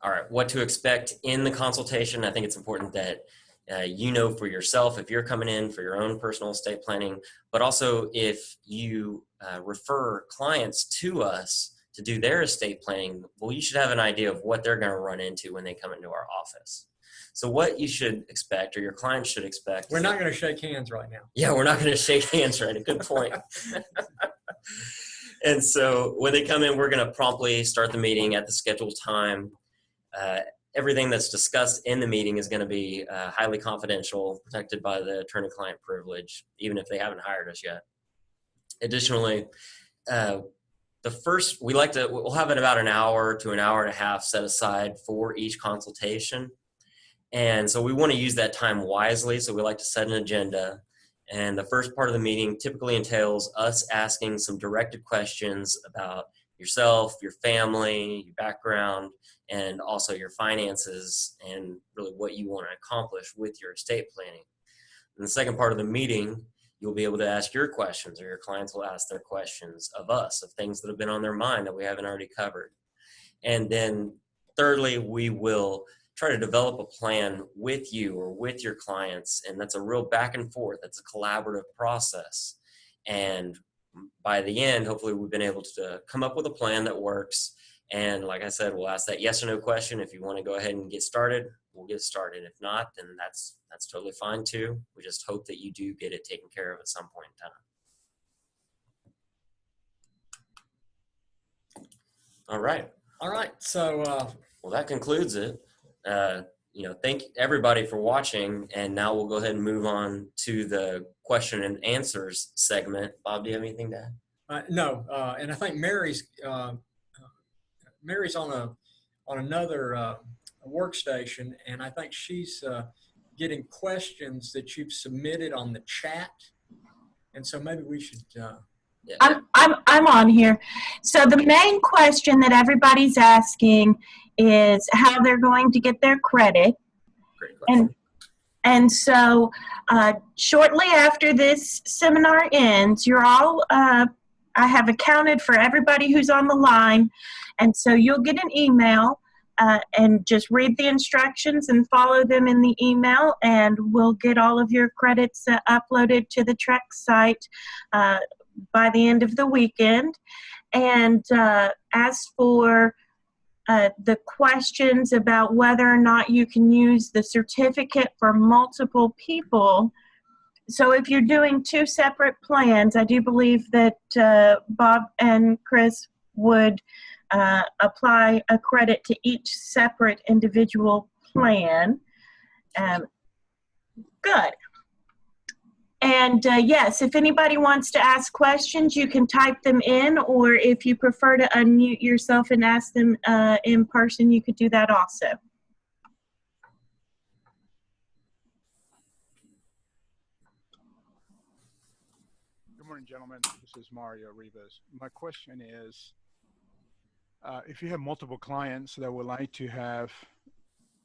All right, what to expect in the consultation. I think it's important that you know for yourself if you're coming in for your own personal estate planning, but also if you refer clients to us to do their estate planning, well, you should have an idea of what they're going to run into when they come into our office. So what you should expect, or your client should expect.
We're not going to shake hands right now.
Yeah, we're not going to shake hands, right? A good point. And so when they come in, we're going to promptly start the meeting at the scheduled time. Everything that's discussed in the meeting is going to be highly confidential, protected by the attorney-client privilege, even if they haven't hired us yet. Additionally, we'll have it about an hour to an hour and a half set aside for each consultation. And so we want to use that time wisely. So we like to set an agenda. And the first part of the meeting typically entails us asking some directed questions about yourself, your family, your background, and also your finances, and really what you want to accomplish with your estate planning. In the second part of the meeting, you'll be able to ask your questions, or your clients will ask their questions of us, of things that have been on their mind that we haven't already covered. And then thirdly, we will try to develop a plan with you or with your clients. And that's a real back and forth. That's a collaborative process. And by the end, hopefully we've been able to come up with a plan that works. And like I said, we'll ask that yes or no question. If you want to go ahead and get started, we'll get started. If not, then that's totally fine too. We just hope that you do get it taken care of at some point in time. All right.
All right. So,
well, that concludes it. Thank everybody for watching. And now we'll go ahead and move on to the question and answers segment. Bob, do you have anything to
add? No. And I think Mary's on another workstation, and I think she's getting questions that you've submitted on the chat. And so maybe we should.
Yeah. I'm on here. So the main question that everybody's asking is how they're going to get their credit.
Great question.
And so shortly after this seminar ends, you're all, I have accounted for everybody who's on the line. And so you'll get an email and just read the instructions and follow them in the email, and we'll get all of your credits uploaded to the Trex site by the end of the weekend. And as for the questions about whether or not you can use the certificate for multiple people, so if you're doing two separate plans, I do believe that Bob and Chris would apply a credit to each separate individual plan. Good. And yes, if anybody wants to ask questions, you can type them in, or if you prefer to unmute yourself and ask them in person, you could do that also.
Good morning, gentlemen. This is Mario Rivas. My question is, if you have multiple clients that would like to have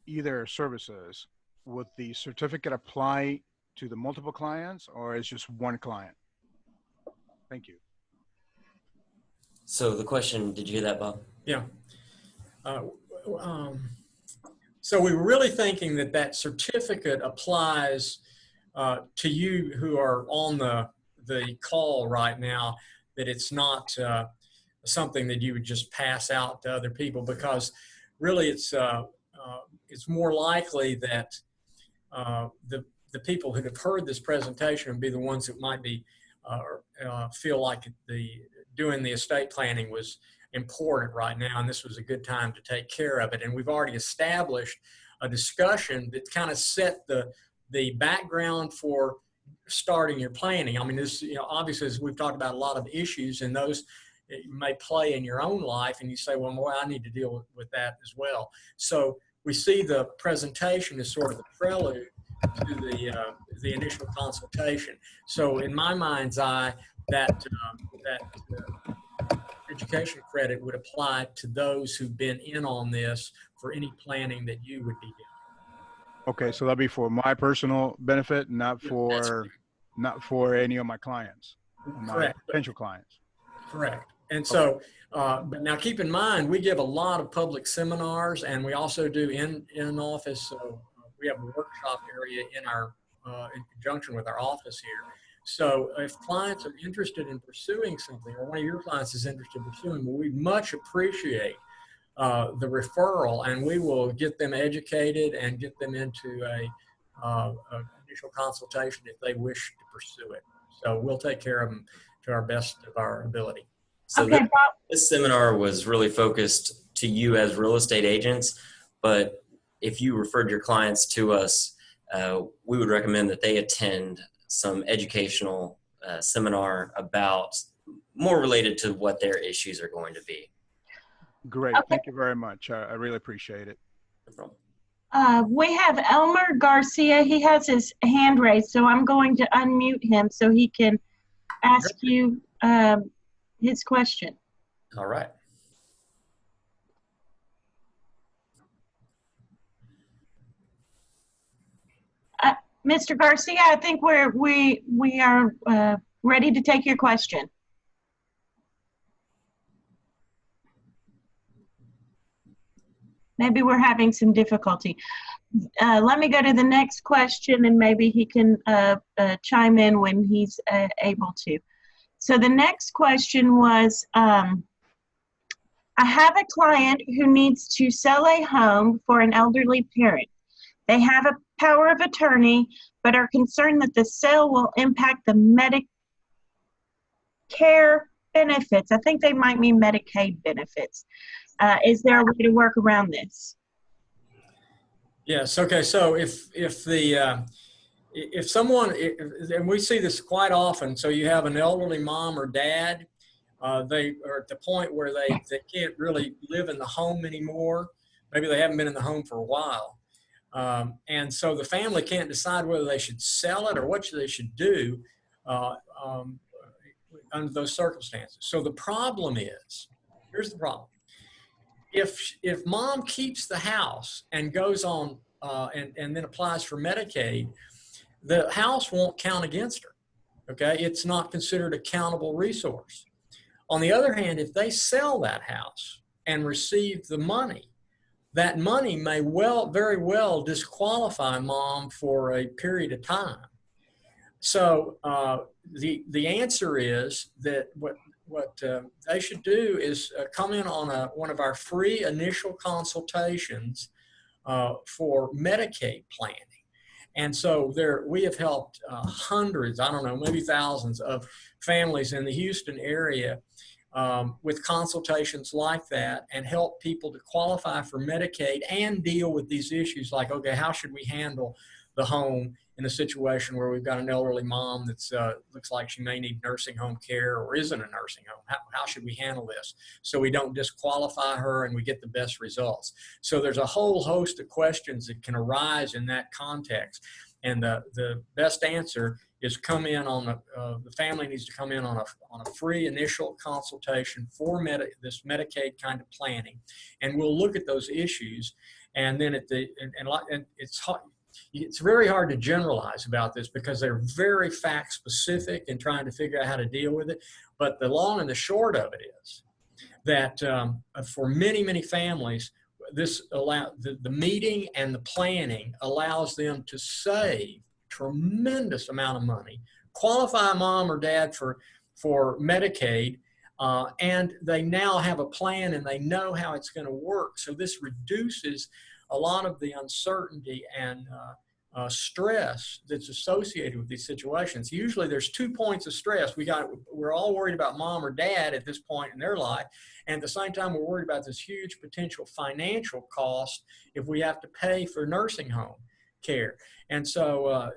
either services, would the certificate apply to the multiple clients, or is just one client? Thank you.
So the question, did you hear that, Bob?
Yeah. So we were really thinking that that certificate applies to you who are on the call right now, that it's not something that you would just pass out to other people, because really it's more likely that the people who have heard this presentation would be the ones that might be feel like doing the estate planning was important right now, and this was a good time to take care of it. And we've already established a discussion that kind of set the background for starting your planning. I mean, this, obviously, as we've talked about, a lot of issues, and those you may play in your own life, and you say, well, boy, I need to deal with that as well. So we see the presentation as sort of the prelude to the initial consultation. So in my mind's eye, that education credit would apply to those who've been in on this for any planning that you would be doing.
Okay, so that'll be for my personal benefit, not for any of my clients, my potential clients.
Correct. And so, but now keep in mind, we give a lot of public seminars, and we also do in office. So we have a workshop area in our in conjunction with our office here. So if clients are interested in pursuing something, or one of your clients is interested in pursuing, we'd much appreciate the referral, and we will get them educated and get them into a initial consultation if they wish to pursue it. So we'll take care of them to our best of our ability.
So
Okay, Bob.
this seminar was really focused to you as real estate agents, but if you referred your clients to us, we would recommend that they attend some educational seminar about more related to what their issues are going to be.
Great.
Okay.
Thank you very much. I really appreciate it.
No problem.
We have Elmer Garcia. He has his hand raised, so I'm going to unmute him so he can ask you his question.
All right.
Mr. Garcia, I think we are ready to take your question. Maybe we're having some difficulty. Let me go to the next question, and maybe he can chime in when he's able to. So the next question was, I have a client who needs to sell a home for an elderly parent. They have a power of attorney, but are concerned that the sale will impact the Medicare benefits. I think they might mean Medicaid benefits. Is there a way to work around this?
Yes. Okay. So if someone, and we see this quite often, so you have an elderly mom or dad, they are at the point where they can't really live in the home anymore. Maybe they haven't been in the home for a while. And so the family can't decide whether they should sell it or what they should do under those circumstances. So the problem is, here's the problem. If mom keeps the house and goes on and then applies for Medicaid, the house won't count against her. Okay, it's not considered a countable resource. On the other hand, if they sell that house and receive the money, that money may very well disqualify mom for a period of time. So the answer is that what they should do is come in on one of our free initial consultations for Medicaid planning. And so we have helped hundreds, I don't know, maybe thousands of families in the Houston area with consultations like that, and help people to qualify for Medicaid and deal with these issues like, okay, how should we handle the home in a situation where we've got an elderly mom that's looks like she may need nursing home care or isn't a nursing home. How should we handle this so we don't disqualify her and we get the best results? So there's a whole host of questions that can arise in that context. And the best answer is come in on the family needs to come in on a free initial consultation for this Medicaid kind of planning, and we'll look at those issues. And then it's very hard to generalize about this because they're very fact specific and trying to figure out how to deal with it. But the long and the short of it is that for many families, the meeting and the planning allows them to save tremendous amount of money, qualify mom or dad for Medicaid, and they now have a plan and they know how it's going to work. So this reduces a lot of the uncertainty and stress that's associated with these situations. Usually there's 2 points of stress. We're all worried about mom or dad at this point in their life. And at the same time, we're worried about this huge potential financial cost if we have to pay for nursing home care. And so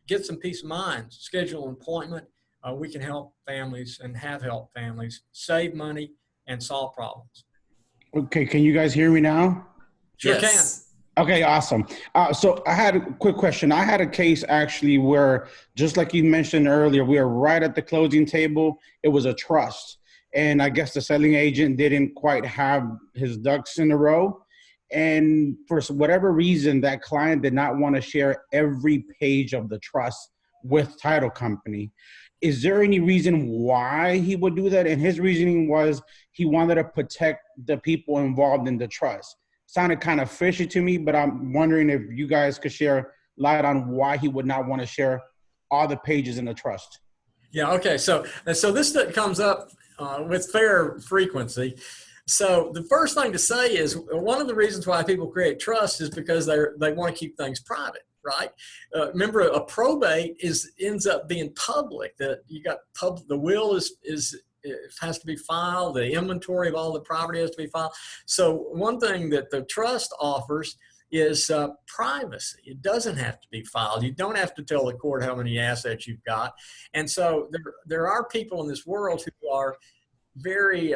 get some peace of mind, schedule an appointment. We can help families and have helped families save money and solve problems.
Okay, can you guys hear me now?
Sure
Yes.
can.
Okay, awesome. So I had a quick question. I had a case actually where, just like you mentioned earlier, we were right at the closing table. It was a trust. And I guess the selling agent didn't quite have his ducks in a row. And for whatever reason, that client did not want to share every page of the trust with title company. Is there any reason why he would do that? And his reasoning was he wanted to protect the people involved in the trust. Sounded kind of fishy to me, but I'm wondering if you guys could share light on why he would not want to share all the pages in the trust.
Yeah. Okay. So this comes up with fair frequency. So the first thing to say is one of the reasons why people create trust is because they want to keep things private, right? Remember, a probate ends up being public. That you got the will it has to be filed. The inventory of all the property has to be filed. So one thing that the trust offers is privacy. It doesn't have to be filed. You don't have to tell the court how many assets you've got. And so there are people in this world who are very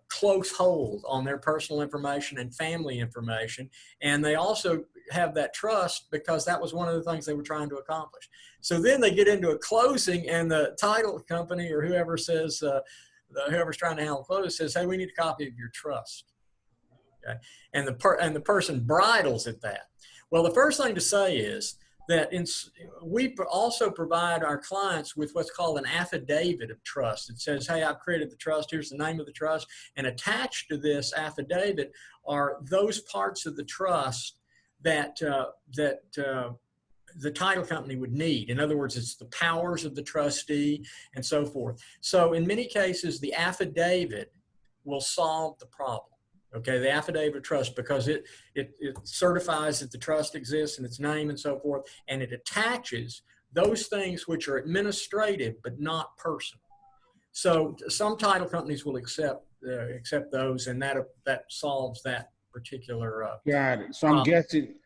close hold on their personal information and family information. And they also have that trust because that was one of the things they were trying to accomplish. So then they get into a closing and the title company or whoever says, whoever's trying to handle close says, hey, we need a copy of your trust. Okay. And the person bridles at that. Well, the first thing to say is that we also provide our clients with what's called an affidavit of trust. It says, hey, I've created the trust. Here's the name of the trust. And attached to this affidavit are those parts of the trust that the title company would need. In other words, it's the powers of the trustee and so forth. So in many cases, the affidavit will solve the problem. Okay, the affidavit of trust, because it certifies that the trust exists and its name and so forth, and it attaches those things which are administrative but not personal. So some title companies will accept those, and that solves that particular.
Got it. So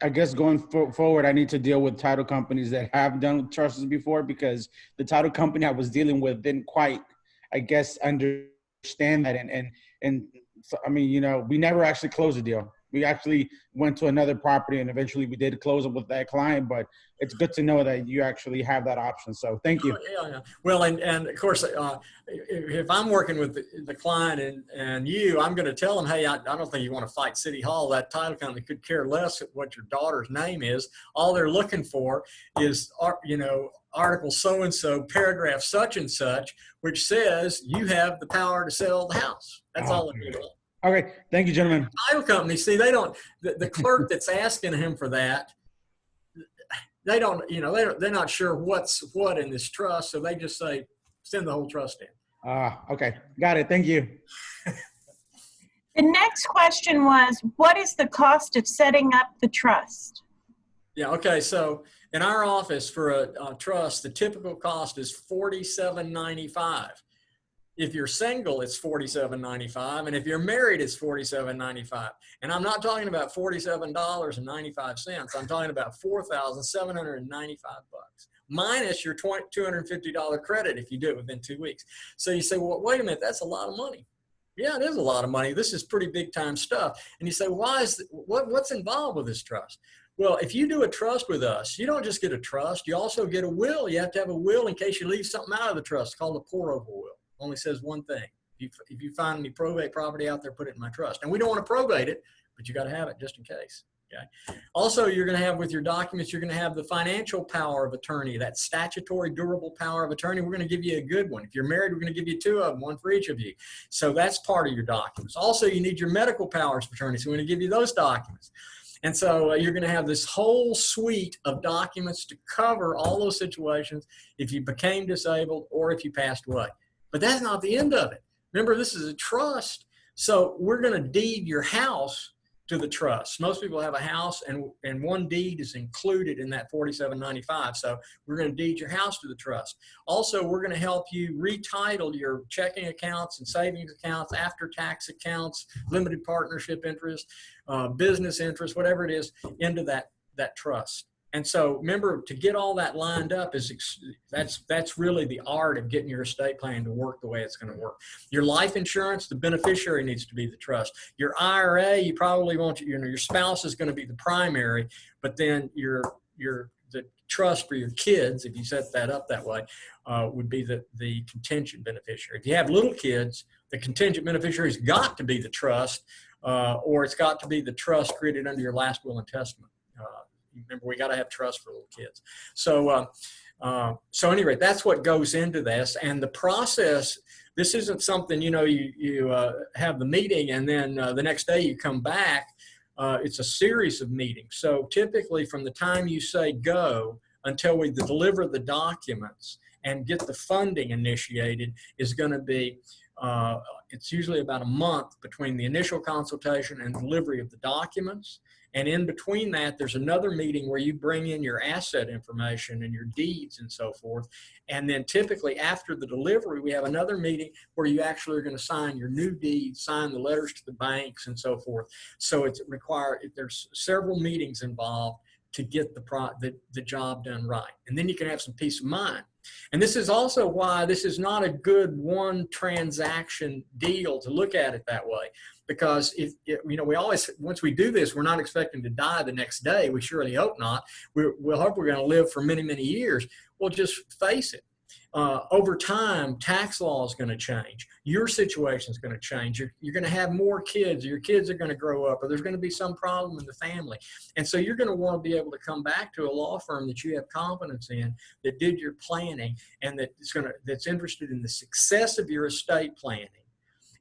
I guess going forward, I need to deal with title companies that have done trusts before, because the title company I was dealing with didn't quite, I guess, understand that and. So, I mean, you know, we never actually closed the deal. We actually went to another property and eventually we did close it with that client, but it's good to know that you actually have that option. So thank you.
Yeah. Well, and of course, if I'm working with the client and you, I'm going to tell them, hey, I don't think you want to fight City Hall. That title company could care less what your daughter's name is. All they're looking for is, you know, article so-and-so, paragraph such and such, which says you have the power to sell the house. That's all it is.
Okay. Thank you, gentlemen.
Title company, see, they don't, the clerk that's asking him for that, they don't, you know, they're not sure what's what in this trust. So they just say, send the whole trust in.
Okay. Got it. Thank you.
The next question was, what is the cost of setting up the trust?
Yeah. Okay. So in our office for a trust, the typical cost is $47.95. If you're single, it's $47.95, and if you're married, it's $47.95. And I'm not talking about $47.95. I'm talking about $4,795 minus your $250 credit if you do it within 2 weeks. So you say, well, wait a minute, that's a lot of money. Yeah, it is a lot of money. This is pretty big time stuff. And you say, why is what's involved with this trust? Well, if you do a trust with us, you don't just get a trust. You also get a will. You have to have a will in case you leave something out of the trust. It's called a pour-over will. Only says one thing. If you find any probate property out there, put it in my trust. And we don't want to probate it, but you got to have it just in case. Okay. Also, you're going to have with your documents, you're going to have the financial power of attorney, that statutory durable power of attorney. We're going to give you a good one. If you're married, we're going to give you 2 of them, 1 for each of you. So that's part of your documents. Also, you need your medical powers of attorney. So we're going to give you those documents. And so you're going to have this whole suite of documents to cover all those situations if you became disabled or if you passed away. But that's not the end of it. Remember, this is a trust. So we're going to deed your house to the trust. Most people have a house and one deed is included in that $47.95. So we're going to deed your house to the trust. Also, we're going to help you retitle your checking accounts and savings accounts, after-tax accounts, limited partnership interest, business interest, whatever it is, into that trust. And so remember, to get all that lined up that's really the art of getting your estate plan to work the way it's going to work. Your life insurance, the beneficiary needs to be the trust. Your IRA, you probably want, your spouse is going to be the primary, but then the trust for your kids, if you set that up that way, would be the contingent beneficiary. If you have little kids, the contingent beneficiary's got to be the trust, or it's got to be the trust created under your last will and testament. Remember, we got to have trust for little kids. So anyway, that's what goes into this. And the process, this isn't something, you have the meeting and then the next day you come back. It's a series of meetings. So typically from the time you say go until we deliver the documents and get the funding initiated is going to be, it's usually about a month between the initial consultation and delivery of the documents. And in between that, there's another meeting where you bring in your asset information and your deeds and so forth. And then typically after the delivery, we have another meeting where you actually are going to sign your new deeds, sign the letters to the banks and so forth. So it's required, there's several meetings involved to get the job done right. And then you can have some peace of mind. And this is also why this is not a good one transaction deal to look at it that way. Because if you know, we always, once we do this, we're not expecting to die the next day. We surely hope not. We'll hope we're going to live for many, many years. Well, just face it. Over time, tax law is going to change. Your situation is going to change. You're going to have more kids. Your kids are going to grow up, or there's going to be some problem in the family. And so you're going to want to be able to come back to a law firm that you have confidence in, that did your planning, and that's interested in the success of your estate planning,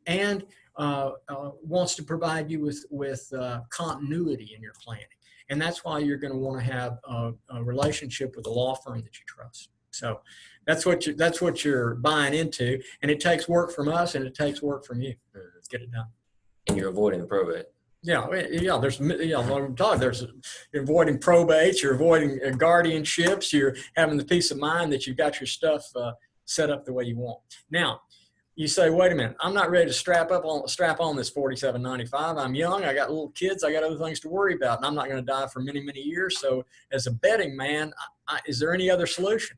and wants to provide you with continuity in your planning. And that's why you're going to want to have a relationship with a law firm that you trust. So that's what you're buying into, and it takes work from us, and it takes work from you to get it done.
And you're avoiding the probate.
Yeah. There's, you're avoiding probates, you're avoiding guardianships, you're having the peace of mind that you've got your stuff set up the way you want. Now, you say, wait a minute, I'm not ready to strap on this $47.95. I'm young, I got little kids, I got other things to worry about, and I'm not going to die for many, many years. So as a betting man, is there any other solution?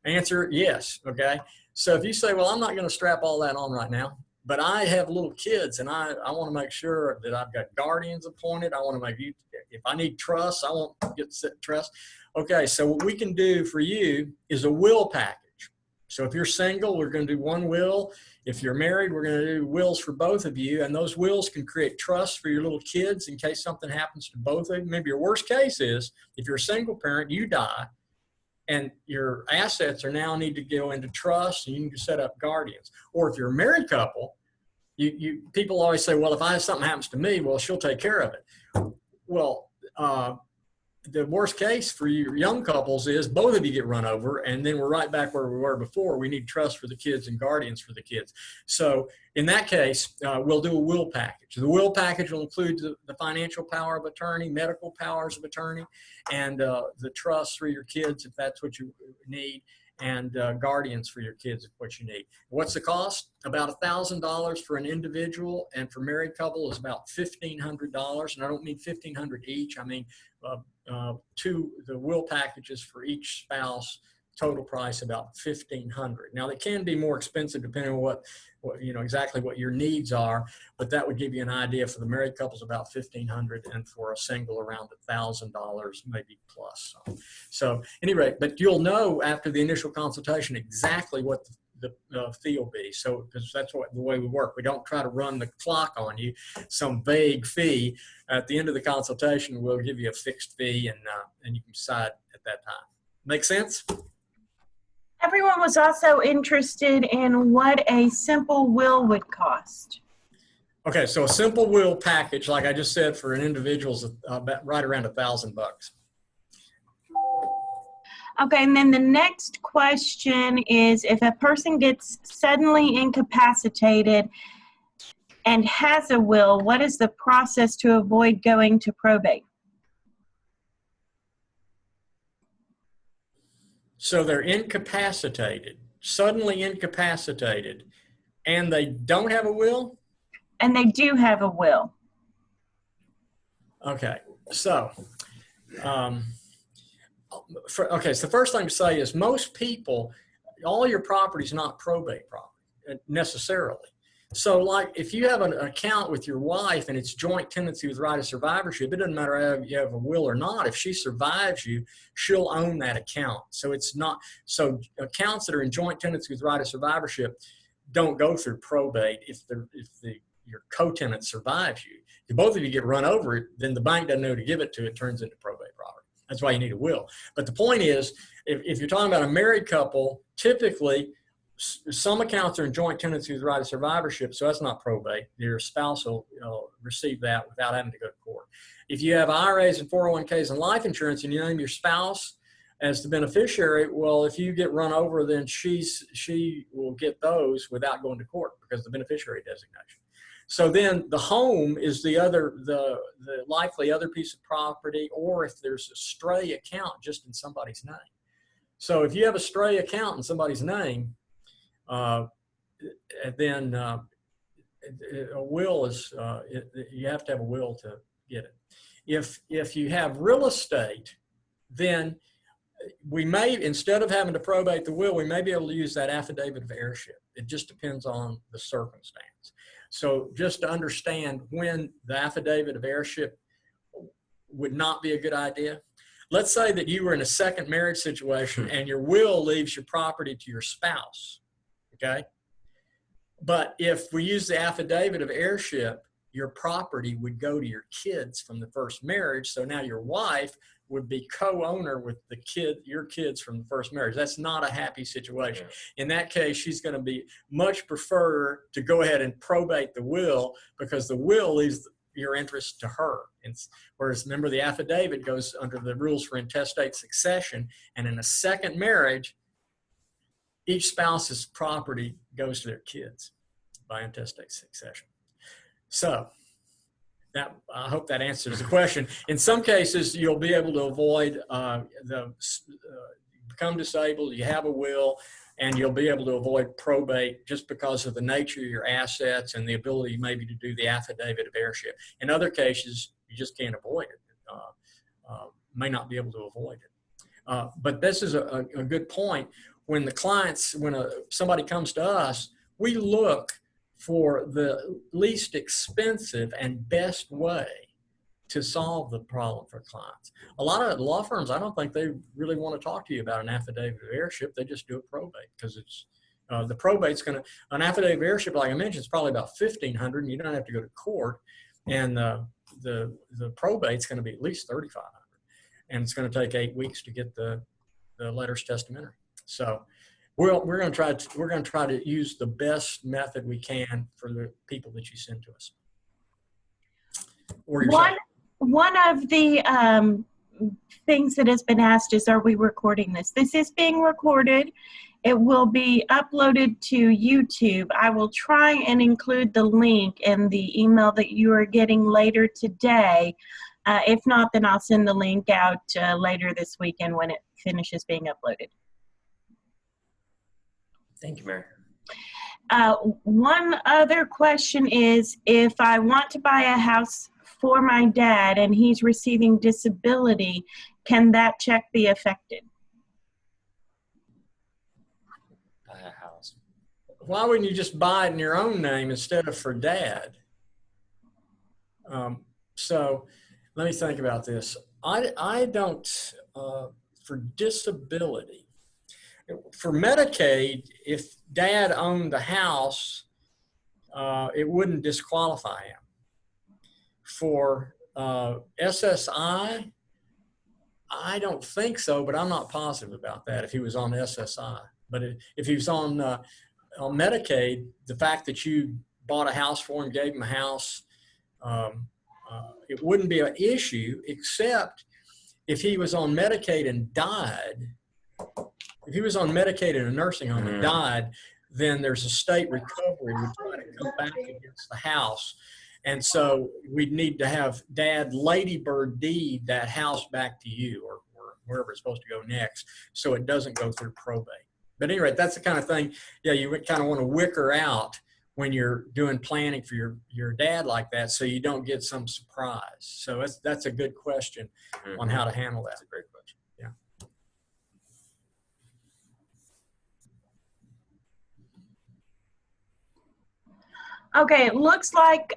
Answer, yes. Okay. So if you say, well, I'm not going to strap all that on right now, but I have little kids, and I want to make sure that I've got guardians appointed. I want to if I need trust, I want to get trust. Okay. So what we can do for you is a will package. So if you're single, we're going to do one will. If you're married, we're going to do wills for both of you. And those wills can create trust for your little kids in case something happens to both of you. Maybe your worst case is if you're a single parent, you die, and your assets are now need to go into trust, and you need to set up guardians. Or if you're a married couple, people always say, well, if something happens to me, well, she'll take care of it. Well, the worst case for your young couples is both of you get run over, and then we're right back where we were before. We need trust for the kids and guardians for the kids. So in that case, we'll do a will package. The will package will include the financial power of attorney, medical powers of attorney, and the trust for your kids if that's what you need, and guardians for your kids if what you need. What's the cost? About $1,000 for an individual, and for married couple is about $1,500. And I don't mean $1,500 each. I mean the will packages for each spouse, total price about $1,500. Now they can be more expensive depending on what exactly what your needs are, but that would give you an idea. For the married couples about $1,500, and for a single around $1,000, maybe plus. So anyway, but you'll know after the initial consultation exactly what the fee will be. So because that's the way we work. We don't try to run the clock on you, some vague fee. At the end of the consultation, we'll give you a fixed fee, and you can decide at that time. Make sense?
Everyone was also interested in what a simple will would cost.
Okay, so a simple will package, like I just said, for an individual is right around $1,000.
Okay, and then the next question is, if a person gets suddenly incapacitated and has a will, what is the process to avoid going to probate?
So they're incapacitated, suddenly incapacitated, and they don't have a will?
And they do have a will.
Okay, so so the first thing to say is most people, all your property is not probate property necessarily. So like if you have an account with your wife and it's joint tenancy with right of survivorship, it doesn't matter if you have a will or not. If she survives you, she'll own that account. So it's not, so accounts that are in joint tenancy with right of survivorship don't go through probate if your co-tenant survives you. If both of you get run over, then the bank doesn't know who to give it to. It turns into probate property. That's why you need a will. But the point is, if you're talking about a married couple, typically some accounts are in joint tenancy with right of survivorship, so that's not probate. Your spouse will receive that without having to go to court. If you have IRAs and 401ks and life insurance and you name your spouse as the beneficiary, well, if you get run over, then she will get those without going to court because of the beneficiary designation. So then the home is the likely other piece of property, or if there's a stray account just in somebody's name. So if you have a stray account in somebody's name, then a will is, you have to have a will to get it. If you have real estate, then we may, instead of having to probate the will, we may be able to use that affidavit of heirship. It just depends on the circumstance. So just to understand when the affidavit of heirship would not be a good idea. Let's say that you were in a second marriage situation and your will leaves your property to your spouse, okay? But if we use the affidavit of heirship, your property would go to your kids from the first marriage. So now your wife would be co-owner with your kids from the first marriage. That's not a happy situation. In that case, she's going to be much prefer to go ahead and probate the will because the will leaves your interest to her. Whereas remember, the affidavit goes under the rules for intestate succession. And in a second marriage, each spouse's property goes to their kids by intestate succession. So I hope that answers the question. In some cases, you'll be able to avoid become disabled, you have a will, and you'll be able to avoid probate just because of the nature of your assets and the ability maybe to do the affidavit of heirship. In other cases, you just can't avoid it. May not be able to avoid it. But this is a good point. When somebody comes to us, we look for the least expensive and best way to solve the problem for clients. A lot of law firms, I don't think they really want to talk to you about an affidavit of heirship. They just do a probate because it's the probate's going to, an affidavit of heirship, like I mentioned, is probably about $1,500, and you don't have to go to court. And the probate's going to be at least $3,500, and it's going to take 8 weeks to get the letters testamentary. So we're going to try to use the best method we can for the people that you send to us. Or
one of the things that has been asked is, are we recording this? This is being recorded. It will be uploaded to YouTube. I will try and include the link in the email that you are getting later today. If not, then I'll send the link out later this weekend when it finishes being uploaded.
Thank you, Mary.
One other question is, if I want to buy a house for my dad and he's receiving disability, can that check be affected?
Buy a house.
Why wouldn't you just buy it in your own name instead of for dad? So let me think about this. I don't, for disability, for Medicaid, if dad owned the house, it wouldn't disqualify him. For SSI, I don't think so, but I'm not positive about that if he was on SSI. But if he was on Medicaid, the fact that you bought a house for him, gave him a house, it wouldn't be an issue, except if he was on Medicaid and died. If he was on Medicaid in a nursing home and died, then there's a state recovery. We try to come back against the house. And so we'd need to have dad ladybird deed that house back to you or wherever it's supposed to go next, so it doesn't go through probate. But anyway, that's the kind of thing, yeah, you kind of want to wicker out when you're doing planning for your dad like that, so you don't get some surprise. So that's a good question on how to handle that.
That's a great question.
Yeah.
Okay, it looks like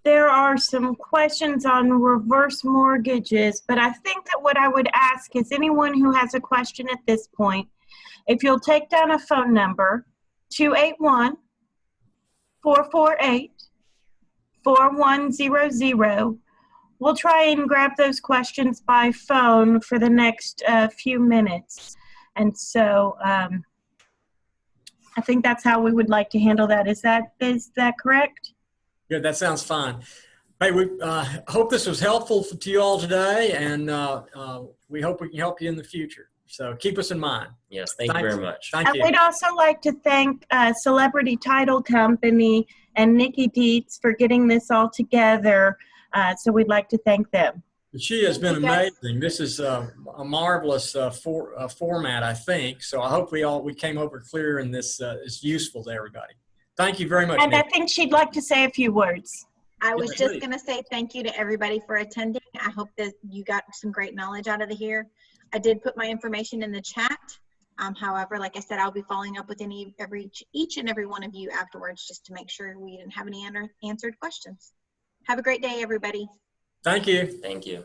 there are some questions on reverse mortgages, but I think that what I would ask is anyone who has a question at this point, if you'll take down a phone number, 281-448-4100. We'll try and grab those questions by phone for the next few minutes. And so I think that's how we would like to handle that. Is that correct?
Good, that sounds fine. Hey, we hope this was helpful to you all today, and we hope we can help you in the future. So keep us in mind.
Yes, thank you very much.
Thank
And
you.
we'd also like to thank Celebrity Title Company and Nikki Dietz for getting this all together. So we'd like to thank them.
She has been
Thank you, guys.
amazing. This is a marvelous format, I think. So I hope we came over clear, and this is useful to everybody. Thank you very much,
And I
Nick.
think she'd like to say a few words.
I was
Yes,
just
please.
going to say thank you to everybody for attending. I hope that you got some great knowledge out of here. I did put my information in the chat. However, like I said, I'll be following up with each and every one of you afterwards just to make sure we didn't have any unanswered questions. Have a great day, everybody.
Thank you.
Thank you.